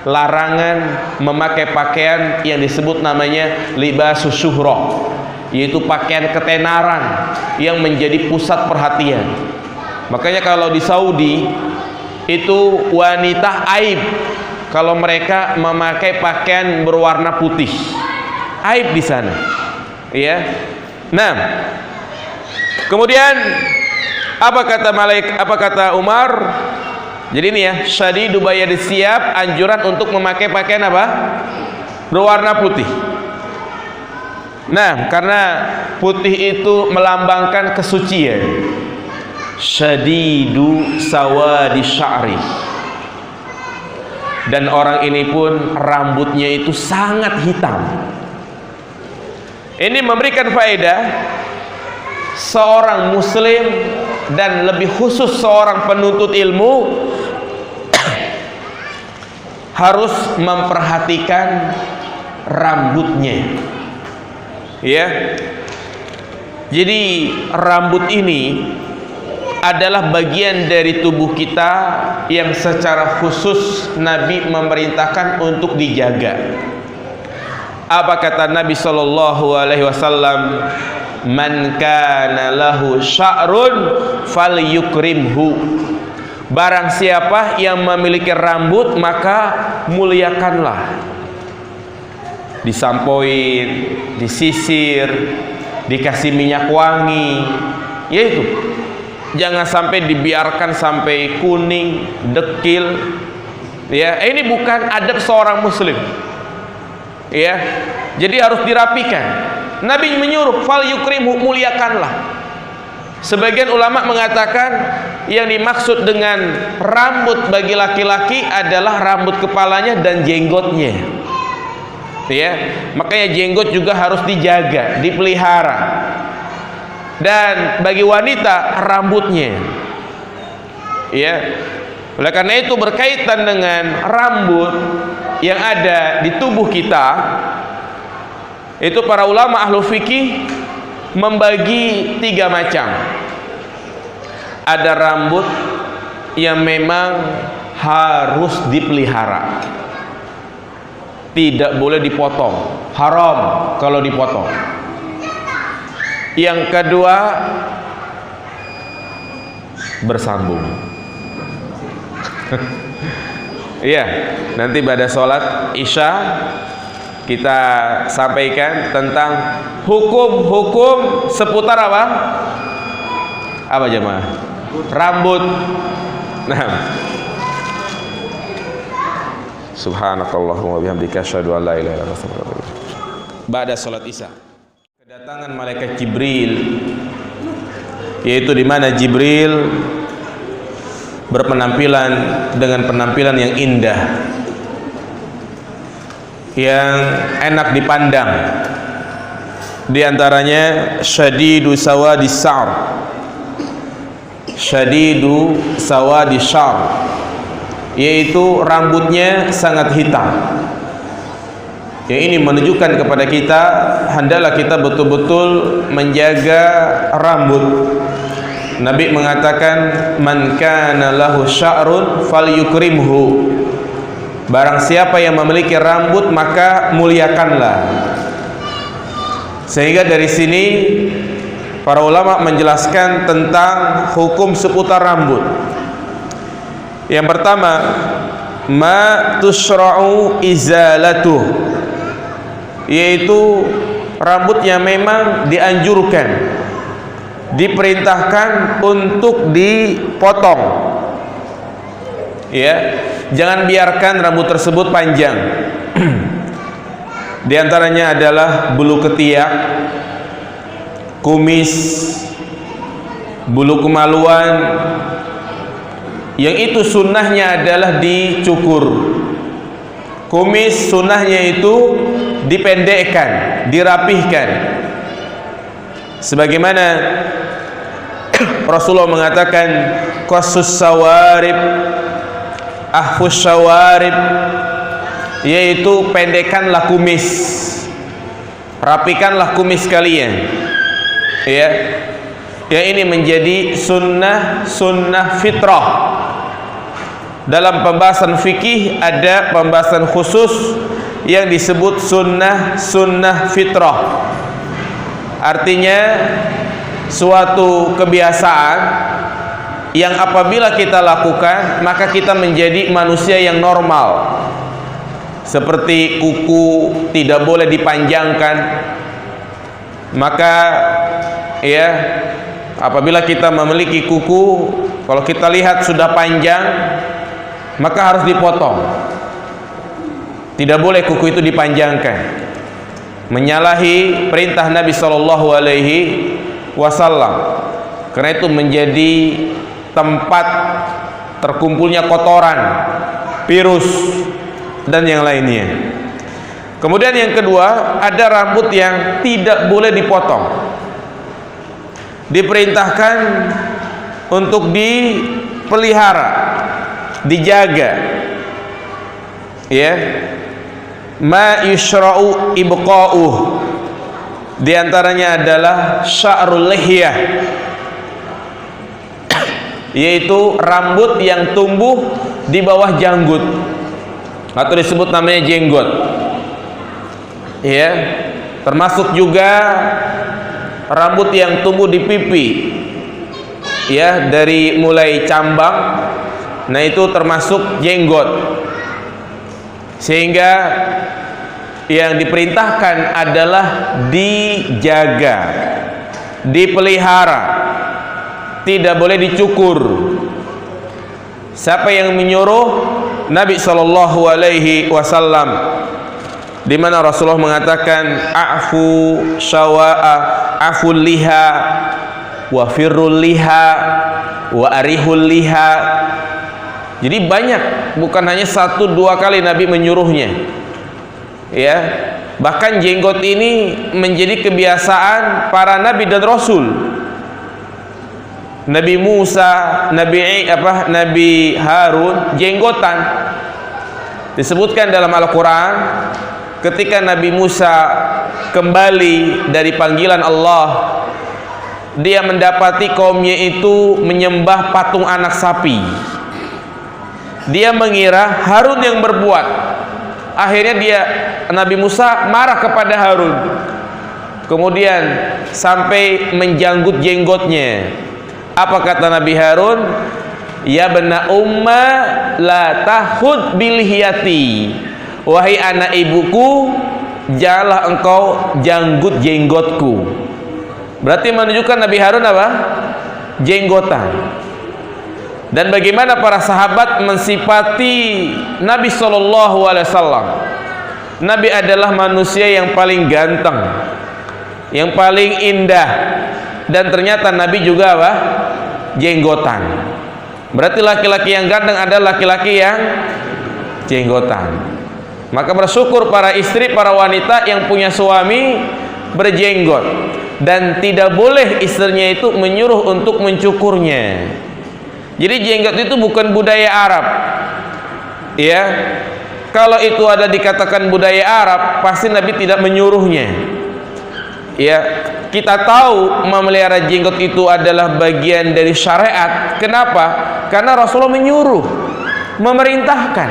larangan memakai pakaian yang disebut namanya libasus syuhrah, yaitu pakaian ketenaran yang menjadi pusat perhatian. Makanya kalau di Saudi itu wanita aib kalau mereka memakai pakaian berwarna putih, aib di sana. Ya. Nah, kemudian apa kata Umar? Jadi ini ya, syadidu bayadis siyab, anjuran untuk memakai pakaian apa? Berwarna putih. Nah, karena putih itu melambangkan kesucian. Syadidu sawadi sya'ri. Dan orang ini pun rambutnya itu sangat hitam. Ini memberikan faedah seorang muslim dan lebih khusus seorang penuntut ilmu harus memperhatikan rambutnya. Ya. Jadi rambut ini adalah bagian dari tubuh kita yang secara khusus Nabi memerintahkan untuk dijaga. Apa kata Nabi sallallahu alaihi wasallam? Man kana lahu sya'run falyukrimhu. Barang siapa yang memiliki rambut, maka muliakanlah. Disampoin, disisir, dikasih minyak wangi. Yaitu, jangan sampai dibiarkan sampai kuning, dekil. Ya, ini bukan adab seorang muslim. Ya, jadi harus dirapikan. Nabi menyuruh fal yukrimhu, muliakanlah. Sebagian ulama mengatakan yang dimaksud dengan rambut bagi laki-laki adalah rambut kepalanya dan jenggotnya. Ya, makanya jenggot juga harus dijaga, dipelihara. Dan bagi wanita rambutnya. Ya. Oleh karena itu berkaitan dengan rambut yang ada di tubuh kita, itu para ulama ahlu fikih membagi 3 macam. Ada rambut yang memang harus dipelihara, tidak boleh dipotong, haram kalau dipotong. Yang kedua, bersambung. Iya, nanti pada sholat isya kita sampaikan tentang hukum-hukum seputar apa? Apa jemaah? Rambut. Nah, subhanakallahumma bihamdika asyhadu an la ilaha illa anta astaghfiruka wa atubu ilaik. Ba'da salat isya, kedatangan malaikat Jibril, yaitu di mana Jibril berpenampilan dengan penampilan yang indah, yang enak dipandang. Di antaranya syadidu sawadis sa'r, syadidu sawadis sa'r, yaitu rambutnya sangat hitam. Yang ini menunjukkan kepada kita hendaklah kita betul-betul menjaga rambut. Nabi mengatakan, man kana lahu sya'run falyukrimhu. Barang siapa yang memiliki rambut maka muliakanlah. Sehingga dari sini para ulama menjelaskan tentang hukum seputar rambut. Yang pertama, ma tusra'u izalatuh, yaitu rambut yang memang dianjurkan, diperintahkan untuk dipotong. Ya, jangan biarkan rambut tersebut panjang. Di antaranya adalah bulu ketiak, kumis, bulu kemaluan, yang itu sunnahnya adalah dicukur. Kumis sunnahnya itu dipendekkan, dirapihkan. Sebagaimana Rasulullah mengatakan, qassus sawarib, ahfus sawarib, yaitu pendekkanlah kumis, rapikanlah kumis kalian. Ya, yang ini menjadi sunnah fitrah. Dalam pembahasan fikih ada pembahasan khusus yang disebut sunnah fitrah. Artinya suatu kebiasaan yang apabila kita lakukan maka kita menjadi manusia yang normal. Seperti kuku tidak boleh dipanjangkan, maka ya apabila kita memiliki kuku, kalau kita lihat sudah panjang maka harus dipotong. Tidak boleh kuku itu dipanjangkan, menyalahi perintah Nabi Shallallahu Alaihi Wasallam. Karena itu menjadi tempat terkumpulnya kotoran, virus dan yang lainnya. Kemudian yang kedua, ada rambut yang tidak boleh dipotong. Diperintahkan untuk dipelihara, dijaga. Ya. Ma yushra'u ibqa'uh. Di antaranya adalah sya'rul lihyah, yaitu rambut yang tumbuh di bawah janggut, atau disebut namanya jenggot. Ya, termasuk juga rambut yang tumbuh di pipi. Ya, dari mulai cambang, nah itu termasuk jenggot. Sehingga yang diperintahkan adalah dijaga, dipelihara, tidak boleh dicukur. Siapa yang menyuruh? Nabi Shallallahu Alaihi Wasallam, di mana Rasulullah mengatakan, afu syawa'a, aful liha, wa firrul liha, wa arihul liha. Jadi banyak, bukan hanya 1-2 kali Nabi menyuruhnya. Ya, bahkan jenggot ini menjadi kebiasaan para nabi dan rasul. Nabi Musa, Nabi Harun jenggotan. Disebutkan dalam Al-Quran, ketika Nabi Musa kembali dari panggilan Allah, dia mendapati kaumnya itu menyembah patung anak sapi. Dia mengira Harun yang berbuat. Akhirnya Nabi Musa marah kepada Harun. Kemudian sampai menjanggut jenggotnya. Apa kata Nabi Harun? Ya bena umma la tahud bilhiyati. Wahai anak ibuku, janganlah engkau janggut jenggotku. Berarti menunjukkan Nabi Harun apa? Jenggotan. Dan bagaimana para sahabat mensifati Nabi Shallallahu Alaihi Wasallam. Nabi adalah manusia yang paling ganteng, yang paling indah, dan ternyata Nabi juga apa? Jenggotan. Berarti laki-laki yang ganteng adalah laki-laki yang jenggotan. Maka bersyukur para istri, para wanita yang punya suami berjenggot, dan tidak boleh istrinya itu menyuruh untuk mencukurnya. Jadi jenggot itu bukan budaya Arab. Ya, kalau itu ada dikatakan budaya Arab, pasti Nabi tidak menyuruhnya. Ya, kita tahu memelihara jenggot itu adalah bagian dari syariat. Kenapa? Karena Rasulullah menyuruh, memerintahkan,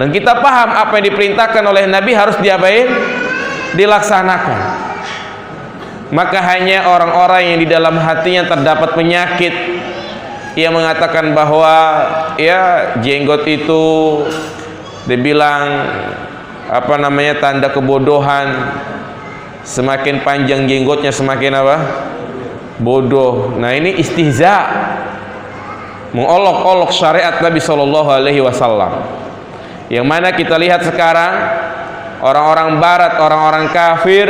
dan kita paham apa yang diperintahkan oleh Nabi harus diapain? Dilaksanakan. Maka hanya orang-orang yang di dalam hatinya terdapat penyakit yang mengatakan bahwa ya jenggot itu dibilang apa namanya, tanda kebodohan, semakin panjang jenggotnya semakin apa? Bodoh. Nah, ini istihza, mengolok-olok syariat Nabi Shallallahu Alaihi Wasallam. Yang mana kita lihat sekarang orang-orang Barat, orang-orang kafir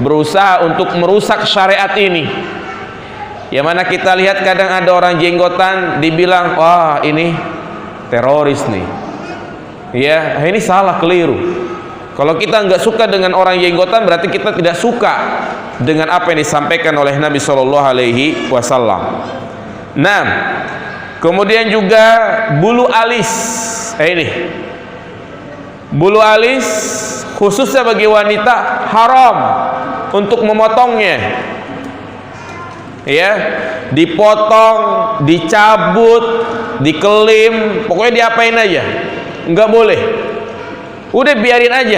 berusaha untuk merusak syariat ini. Yang mana kita lihat kadang ada orang jenggotan dibilang, wah ini teroris nih. Ya, ini salah, keliru. Kalau kita nggak suka dengan orang jenggotan, berarti kita tidak suka dengan apa yang disampaikan oleh Nabi Shallallahu Alaihi Wasallam. Nah, kemudian juga bulu alis. Ini bulu alis khususnya bagi wanita haram untuk memotongnya. Ya, dipotong, dicabut, dikelim, pokoknya diapain aja, nggak boleh. Udah biarin aja.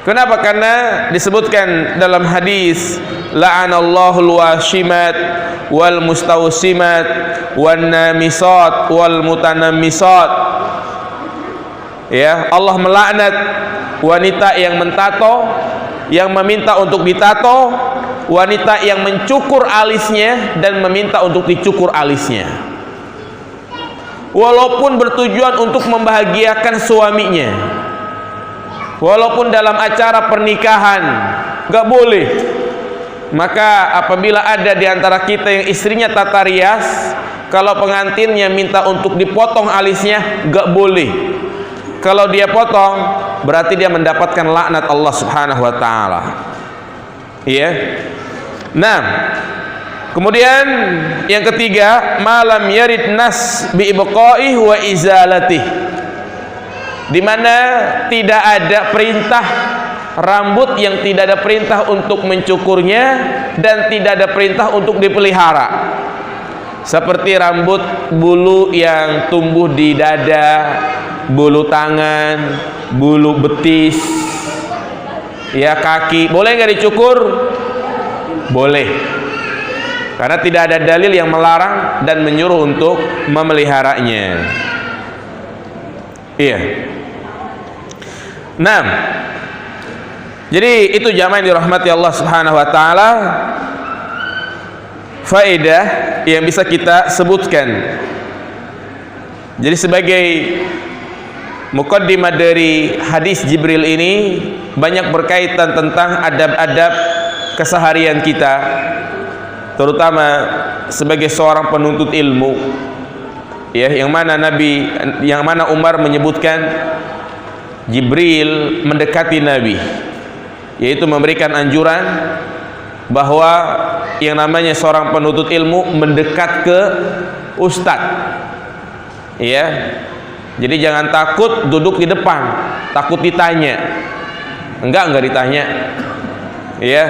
Kenapa? Karena disebutkan dalam hadis, la'anallahu al-washimat wal mustawsimat wan namisat wal mutanammisat. Ya, Allah melaknat wanita yang mentato, yang meminta untuk ditato, wanita yang mencukur alisnya dan meminta untuk dicukur alisnya, walaupun bertujuan untuk membahagiakan suaminya, walaupun dalam acara pernikahan, nggak boleh. Maka apabila ada di antara kita yang istrinya tata rias, kalau pengantinnya minta untuk dipotong alisnya, nggak boleh. Kalau dia potong, berarti dia mendapatkan laknat Allah Subhanahu wa taala. Iya. Nah, kemudian yang ketiga, malam yarid nas bi ibqaih wa izalatih. Di mana tidak ada perintah rambut, yang tidak ada perintah untuk mencukurnya dan tidak ada perintah untuk dipelihara. Seperti rambut bulu yang tumbuh di dada, bulu tangan, bulu betis, ya kaki, boleh nggak dicukur? Boleh, karena tidak ada dalil yang melarang dan menyuruh untuk memeliharanya. Iya. Nah, jadi itu jamaah yang dirahmati Allah Subhanahu wa taala, faedah yang bisa kita sebutkan. Jadi sebagai mukaddimah dari hadis Jibril ini, banyak berkaitan tentang adab-adab keseharian kita, terutama sebagai seorang penuntut ilmu. Ya, yang mana Umar menyebutkan Jibril mendekati Nabi, yaitu memberikan anjuran bahwa yang namanya seorang penuntut ilmu mendekat ke ustadz. Ya, jadi jangan takut duduk di depan, takut ditanya. Enggak ditanya. Ya,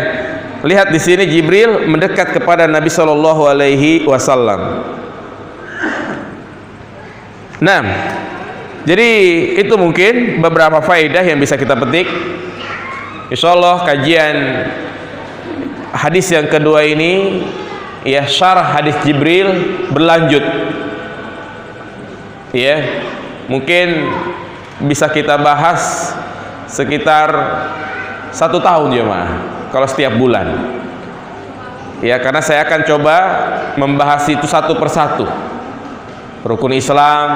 lihat di sini Jibril mendekat kepada Nabi Shallallahu Alaihi Wasallam. Nah, jadi itu mungkin beberapa faedah yang bisa kita petik. Insyaallah kajian hadis yang kedua ini, ya, syarah hadis Jibril berlanjut. Ya, mungkin bisa kita bahas sekitar 1 tahun jemaah, kalau setiap bulan. Ya, karena saya akan coba membahas itu satu persatu. Rukun Islam,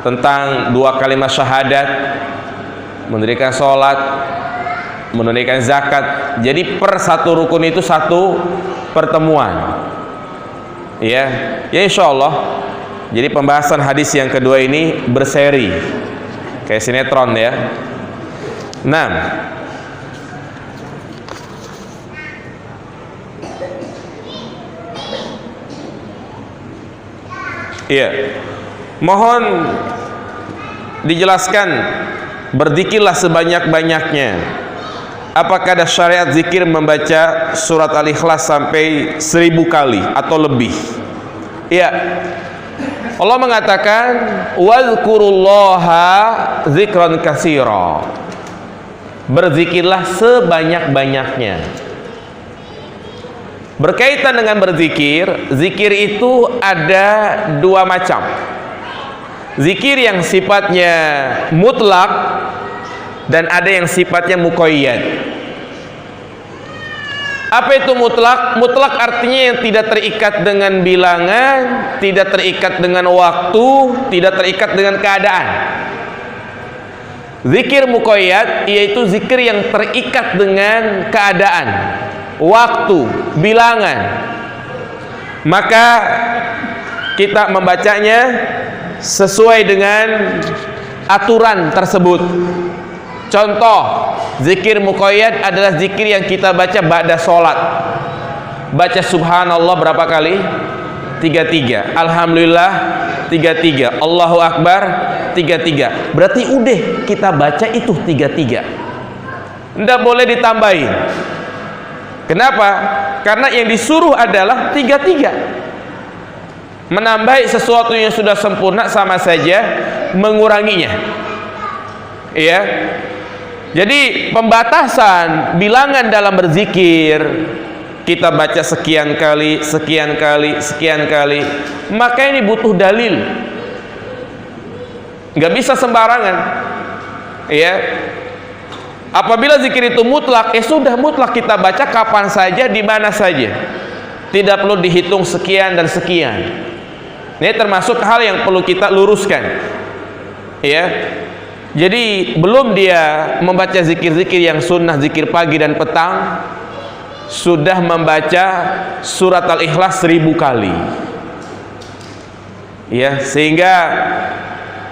tentang 2 kalimat syahadat, mendirikan sholat, menunaikan zakat. Jadi per satu rukun itu satu pertemuan. Ya, insya Allah. Jadi pembahasan hadis yang kedua ini berseri, kayak sinetron ya. Nah, Iya. Mohon dijelaskan, berzikirlah sebanyak-banyaknya. Apakah ada syariat zikir membaca surat Al-Ikhlas sampai 1000 kali atau lebih? Iya. Allah mengatakan wazkurullaha zikran katsira. Berzikirlah sebanyak-banyaknya. Berkaitan dengan berzikir, zikir itu ada dua macam. Zikir yang sifatnya mutlak dan ada yang sifatnya muqayyad. Apa itu mutlak? Mutlak artinya yang tidak terikat dengan bilangan, tidak terikat dengan waktu, tidak terikat dengan keadaan. Zikir muqayyad yaitu zikir yang terikat dengan keadaan, waktu, bilangan. Maka kita membacanya sesuai dengan aturan tersebut. Contoh, zikir muqayyad adalah zikir yang kita baca ba'da sholat. Baca subhanallah berapa kali? 33. Alhamdulillah 33. Allahu Akbar 33. Berarti udah kita baca itu 33. Tidak boleh ditambahin. Kenapa? Karena yang disuruh adalah 33. Menambah sesuatu yang sudah sempurna sama saja menguranginya. Iya. Jadi pembatasan bilangan dalam berzikir, kita baca sekian kali, sekian kali, sekian kali, maka ini butuh dalil. Nggak bisa sembarangan. Ya. Apabila zikir itu mutlak, ya sudah mutlak kita baca kapan saja, di mana saja. Tidak perlu dihitung sekian dan sekian. Ini termasuk hal yang perlu kita luruskan. Ya. Jadi belum dia membaca zikir-zikir yang sunnah, zikir pagi dan petang, sudah membaca surat Al-Ikhlas 1000 kali. Ya, sehingga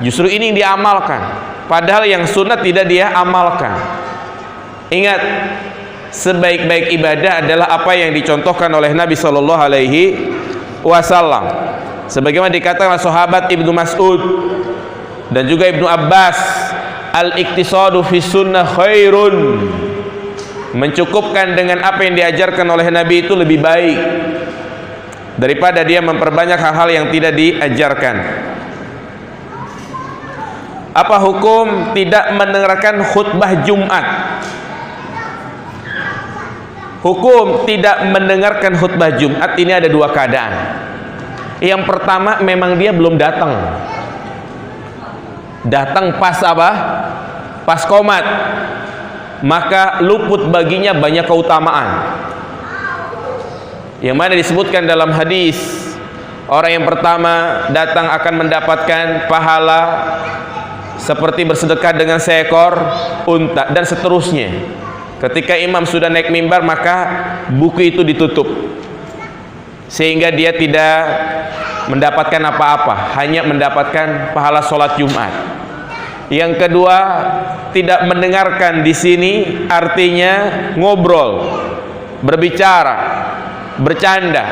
justru ini yang diamalkan, padahal yang sunnah tidak dia amalkan. Ingat, sebaik-baik ibadah adalah apa yang dicontohkan oleh Nabi Shallallahu Alaihi Wasallam. Sebagaimana dikatakan oleh sahabat Ibnu Mas'ud dan juga Ibnu Abbas, al-iktisadu fi sunnah khairun. Mencukupkan dengan apa yang diajarkan oleh Nabi itu lebih baik daripada dia memperbanyak hal-hal yang tidak diajarkan. Apa hukum tidak mendengarkan khutbah Jumat? Hukum tidak mendengarkan khutbah Jumat ini ada dua keadaan. Yang pertama, memang dia belum datang. Datang pas apa? Pas qomat. Maka luput baginya banyak keutamaan. Yang mana disebutkan dalam hadis, orang yang pertama datang akan mendapatkan pahala seperti bersedekah dengan seekor unta dan seterusnya. Ketika imam sudah naik mimbar, maka buku itu ditutup sehingga dia tidak mendapatkan apa-apa, hanya mendapatkan pahala sholat Jumat. Yang kedua, tidak mendengarkan di sini artinya ngobrol, berbicara, bercanda,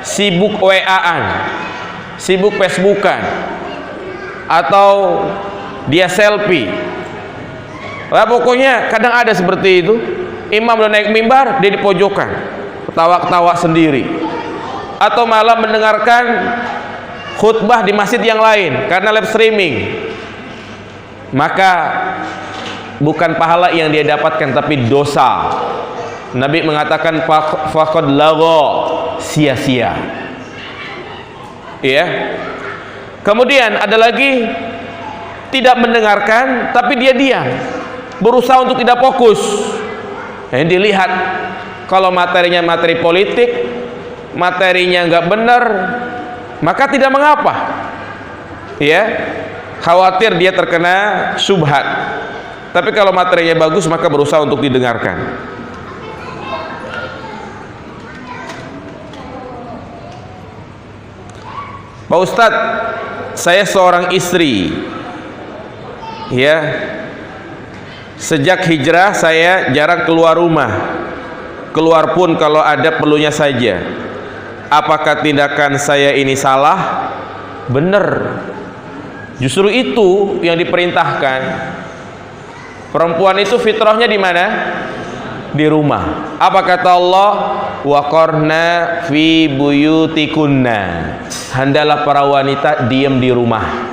sibuk WA-an, sibuk Facebookan, atau dia selfie. Nah, pokoknya kadang ada seperti itu. Imam udah naik mimbar, dia di pojokan, ketawa-ketawa sendiri, atau malah mendengarkan khutbah di masjid yang lain karena live streaming. Maka bukan pahala yang dia dapatkan, tapi dosa. Nabi mengatakan faqad lagha, sia-sia. Ya. Kemudian ada lagi tidak mendengarkan tapi dia diam, berusaha untuk tidak fokus. Yang dilihat kalau materinya materi politik, materinya nggak benar, maka tidak mengapa. Ya. Khawatir dia terkena syubhat. Tapi kalau materinya bagus, maka berusaha untuk didengarkan. Pak Ustadz, saya seorang istri. Ya. Sejak hijrah saya jarang keluar rumah. Keluar pun kalau ada perlunya saja. Apakah tindakan saya ini salah? Bener. Justru itu yang diperintahkan. Perempuan itu fitrahnya di mana? Di rumah. Apa kata Allah? Wa qarna fi buyutikunna. Hendaklah para wanita diam di rumah.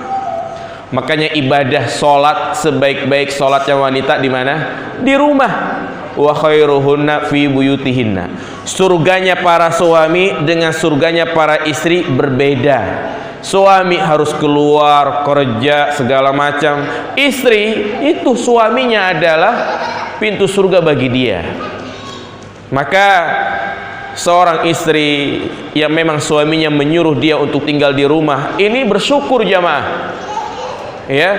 Makanya ibadah salat sebaik-baik salatnya wanita di mana? Di rumah. Wa khairuhunna fi buyutihinna. Surganya para suami dengan surganya para istri berbeda. Suami harus keluar kerja segala macam. Istri itu suaminya adalah pintu surga bagi dia. Maka seorang istri yang memang suaminya menyuruh dia untuk tinggal di rumah, ini bersyukur jamaah. Ya,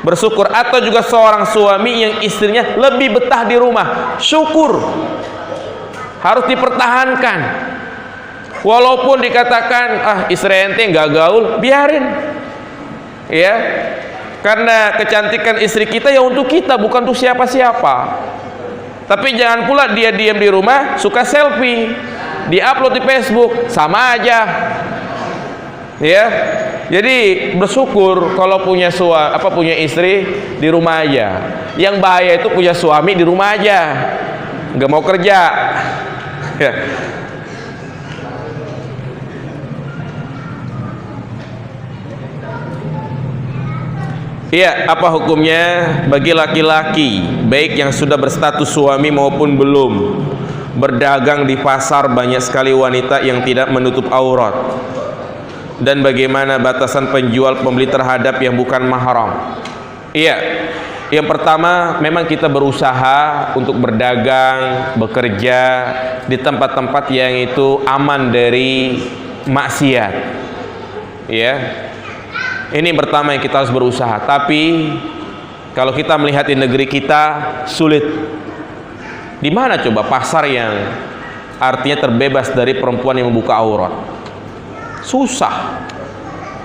bersyukur. Atau juga seorang suami yang istrinya lebih betah di rumah, syukur. Harus dipertahankan. Walaupun dikatakan istri ente nggak gaul, biarin. Ya. Karena kecantikan istri kita ya untuk kita, bukan untuk siapa-siapa. Tapi jangan pula dia diam di rumah suka selfie, di-upload di Facebook, sama aja. Ya. Jadi bersyukur kalau punya punya istri di rumah aja. Yang bahaya itu punya suami di rumah aja, nggak mau kerja. Ya. Iya, apa hukumnya bagi laki-laki baik yang sudah berstatus suami maupun belum berdagang di pasar banyak sekali wanita yang tidak menutup aurat, dan bagaimana batasan penjual pembeli terhadap yang bukan mahram? Iya, yang pertama memang kita berusaha untuk berdagang, bekerja di tempat-tempat yang itu aman dari maksiat. Ya. Ini yang pertama yang kita harus berusaha. Tapi kalau kita melihat di negeri kita sulit. Di mana coba pasar yang artinya terbebas dari perempuan yang membuka aurat? Susah.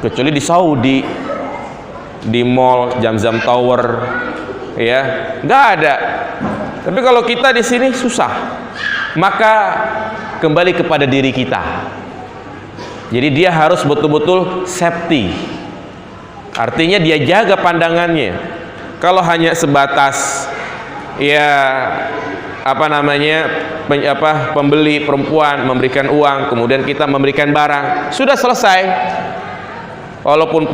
Kecuali di Saudi, di mall Zamzam Tower, ya, nggak ada. Tapi kalau kita di sini susah. Maka kembali kepada diri kita. Jadi dia harus betul-betul safety. Artinya dia jaga pandangannya. Kalau hanya sebatas pembeli perempuan memberikan uang, kemudian kita memberikan barang, sudah selesai. Walaupun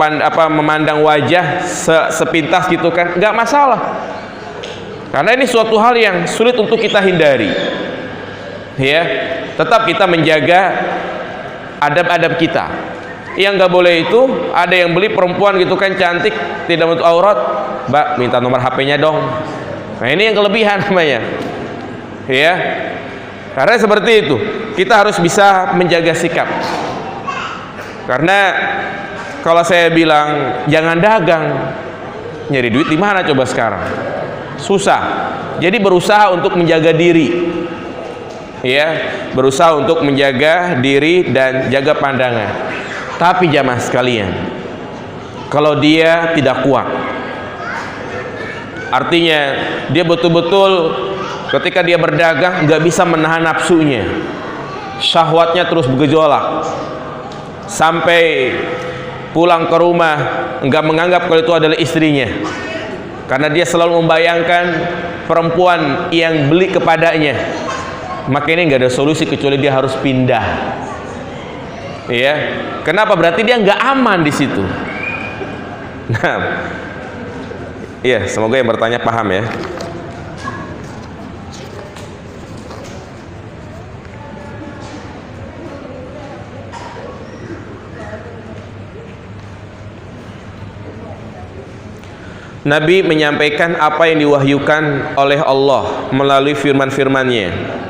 memandang wajah sepintas gitu kan, nggak masalah. Karena ini suatu hal yang sulit untuk kita hindari. Ya, tetap kita menjaga adab-adab kita. Yang nggak boleh itu ada yang beli perempuan gitu kan cantik tidak menutup aurat, Mbak minta nomor HP-nya dong. Nah ini yang kelebihan namanya. Ya, karena seperti itu kita harus bisa menjaga sikap. Karena kalau saya bilang jangan dagang, nyari duit di mana coba sekarang? Susah. Jadi berusaha untuk menjaga diri. Ya, berusaha untuk menjaga diri dan jaga pandangan. Tapi jamaah sekalian, kalau dia tidak kuat, artinya dia betul-betul ketika dia berdagang nggak bisa menahan nafsunya, syahwatnya terus bergejolak, sampai pulang ke rumah nggak menganggap kalau itu adalah istrinya, karena dia selalu membayangkan perempuan yang beli kepadanya. Maka ini nggak ada solusi kecuali dia harus pindah. Ya, kenapa? Berarti dia nggak aman di situ. Nah, iya, semoga yang bertanya paham ya. Nabi menyampaikan apa yang diwahyukan oleh Allah melalui firman-firman-Nya.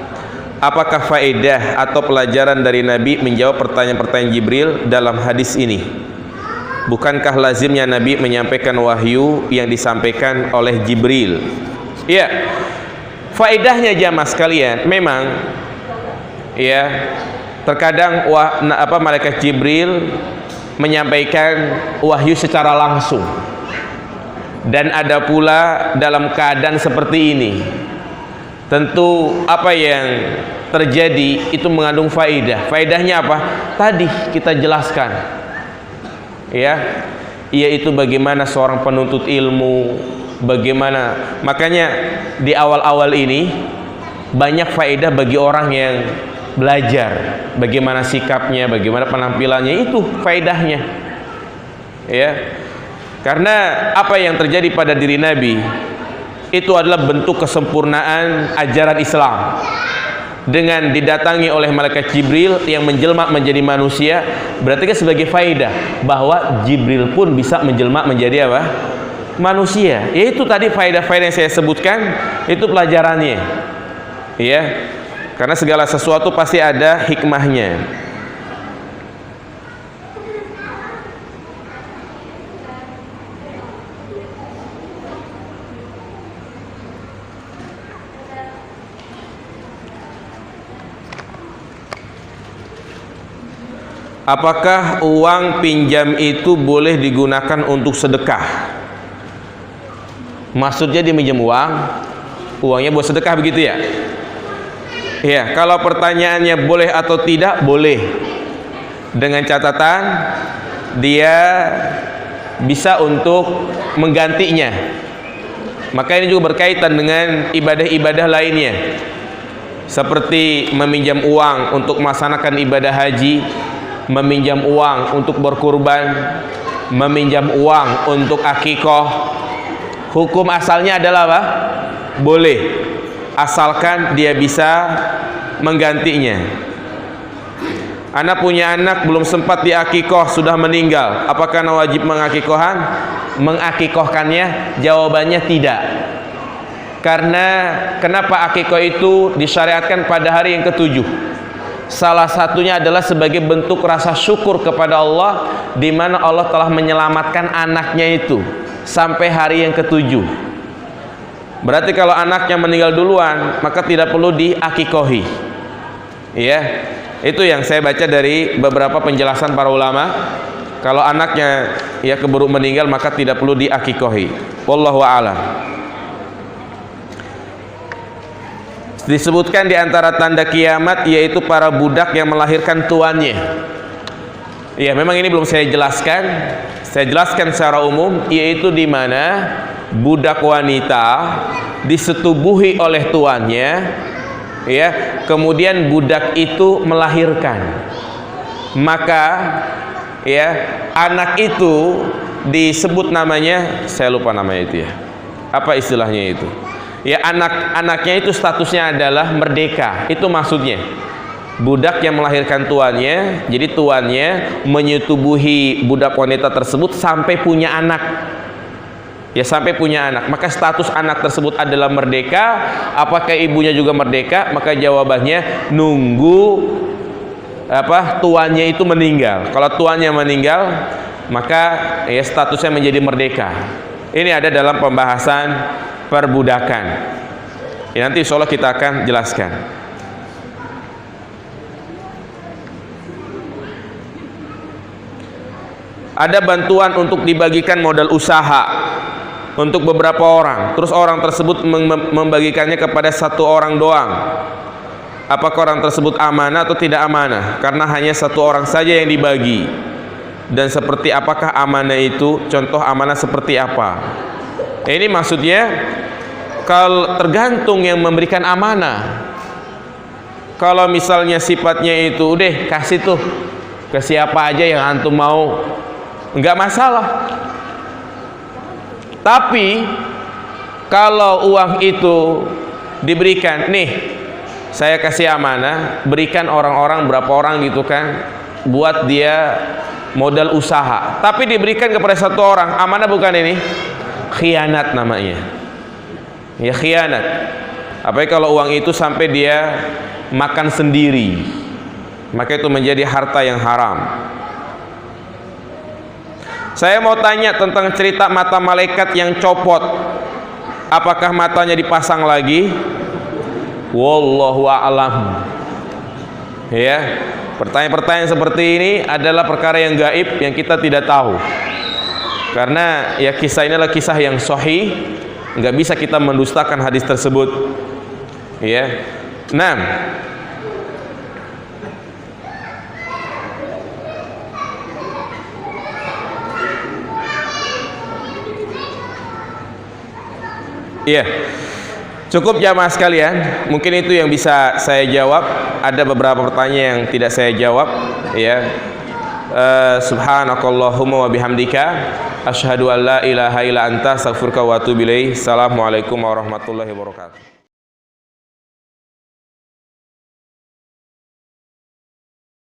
Apakah faedah atau pelajaran dari Nabi menjawab pertanyaan-pertanyaan Jibril dalam hadis ini? Bukankah lazimnya Nabi menyampaikan wahyu yang disampaikan oleh Jibril? Ya, faedahnya jamaah sekalian, memang ya terkadang malaikat Jibril menyampaikan wahyu secara langsung, dan ada pula dalam keadaan seperti ini. Tentu apa yang terjadi itu mengandung faedah. Faedahnya apa? Tadi kita jelaskan. ya, yaitu bagaimana seorang penuntut ilmu, bagaimana. Makanya di awal-awal ini banyak faedah bagi orang yang belajar bagaimana sikapnya, bagaimana penampilannya, itu faedahnya, ya. Karena apa yang terjadi pada diri Nabi itu adalah bentuk kesempurnaan ajaran Islam. Dengan didatangi oleh malaikat Jibril yang menjelma menjadi manusia, berarti kan sebagai faedah bahwa Jibril pun bisa menjelma menjadi apa? Manusia. Yaitu tadi faedah-faedah yang saya sebutkan, itu pelajarannya, ya. Karena segala sesuatu pasti ada hikmahnya. Apakah uang pinjam itu boleh digunakan untuk sedekah? Maksudnya dia minjam uang, uangnya buat sedekah, begitu ya? Ya, kalau pertanyaannya boleh atau tidak, boleh. Dengan catatan dia bisa untuk menggantinya. Maka ini juga berkaitan dengan ibadah-ibadah lainnya. Seperti meminjam uang untuk melaksanakan ibadah haji, meminjam uang untuk berkurban, meminjam uang untuk akikoh. Hukum asalnya adalah apa? Boleh, asalkan dia bisa menggantinya. Anak punya anak belum sempat diakikoh, sudah meninggal, apakah wajib mengakikohkannya? Jawabannya tidak. Karena kenapa akikoh itu disyariatkan pada hari yang ketujuh? Salah satunya adalah sebagai bentuk rasa syukur kepada Allah, di mana Allah telah menyelamatkan anaknya itu sampai hari yang ketujuh. Berarti kalau anaknya meninggal duluan, maka tidak perlu diakikohi. Ya, itu yang saya baca dari beberapa penjelasan para ulama. Kalau anaknya ya keburu meninggal, maka tidak perlu diakikohi. Wallahu a'lam. Disebutkan di antara tanda kiamat yaitu para budak yang melahirkan tuannya. Ya, memang ini belum saya jelaskan. Saya jelaskan secara umum, yaitu di mana budak wanita disetubuhi oleh tuannya, ya, kemudian budak itu melahirkan. Maka ya, anak itu disebut namanya, saya lupa namanya itu ya. Apa istilahnya itu? Ya, anak-anaknya itu statusnya adalah merdeka. Itu maksudnya. Budak yang melahirkan tuannya, jadi tuannya menyetubuhi budak wanita tersebut sampai punya anak. Ya, sampai punya anak. Maka status anak tersebut adalah merdeka. Apakah ibunya juga merdeka? Maka jawabannya nunggu tuannya itu meninggal. Kalau tuannya meninggal, maka ya statusnya menjadi merdeka. Ini ada dalam pembahasan perbudakan. Ya, nanti insya Allah kita akan jelaskan. Ada bantuan untuk dibagikan modal usaha untuk beberapa orang, terus orang tersebut membagikannya kepada satu orang doang. Apakah orang tersebut amanah atau tidak amanah? Karena hanya satu orang saja yang dibagi. Dan seperti apakah amanah itu? Contoh amanah seperti apa? Ini maksudnya kalau tergantung yang memberikan amanah. Kalau misalnya sifatnya itu udah kasih tuh ke siapa aja yang antum mau, enggak masalah. Tapi kalau uang itu diberikan, nih saya kasih amanah, berikan orang-orang berapa orang gitu kan, buat dia modal usaha, tapi diberikan kepada satu orang, amanah bukan ini? Khianat namanya. Ya, khianat. Apalagi kalau uang itu sampai dia makan sendiri, maka itu menjadi harta yang haram. Saya mau tanya tentang cerita mata malaikat yang copot. Apakah matanya dipasang lagi? Wallahu a'lam. Ya, pertanyaan-pertanyaan seperti ini adalah perkara yang gaib yang kita tidak tahu. Karena ya kisah ini adalah kisah yang sahih, nggak bisa kita mendustakan hadis tersebut. Ya. Nah, Iya. Cukup jamaah sekalian, mungkin itu yang bisa saya jawab. Ada beberapa pertanyaan yang tidak saya jawab, ya. Subhanakallahumma wa bihamdika asyhadu an la ilaha illa anta astaghfiruka wa atubu ilaik. Assalamualaikum warahmatullahi wabarakatuh.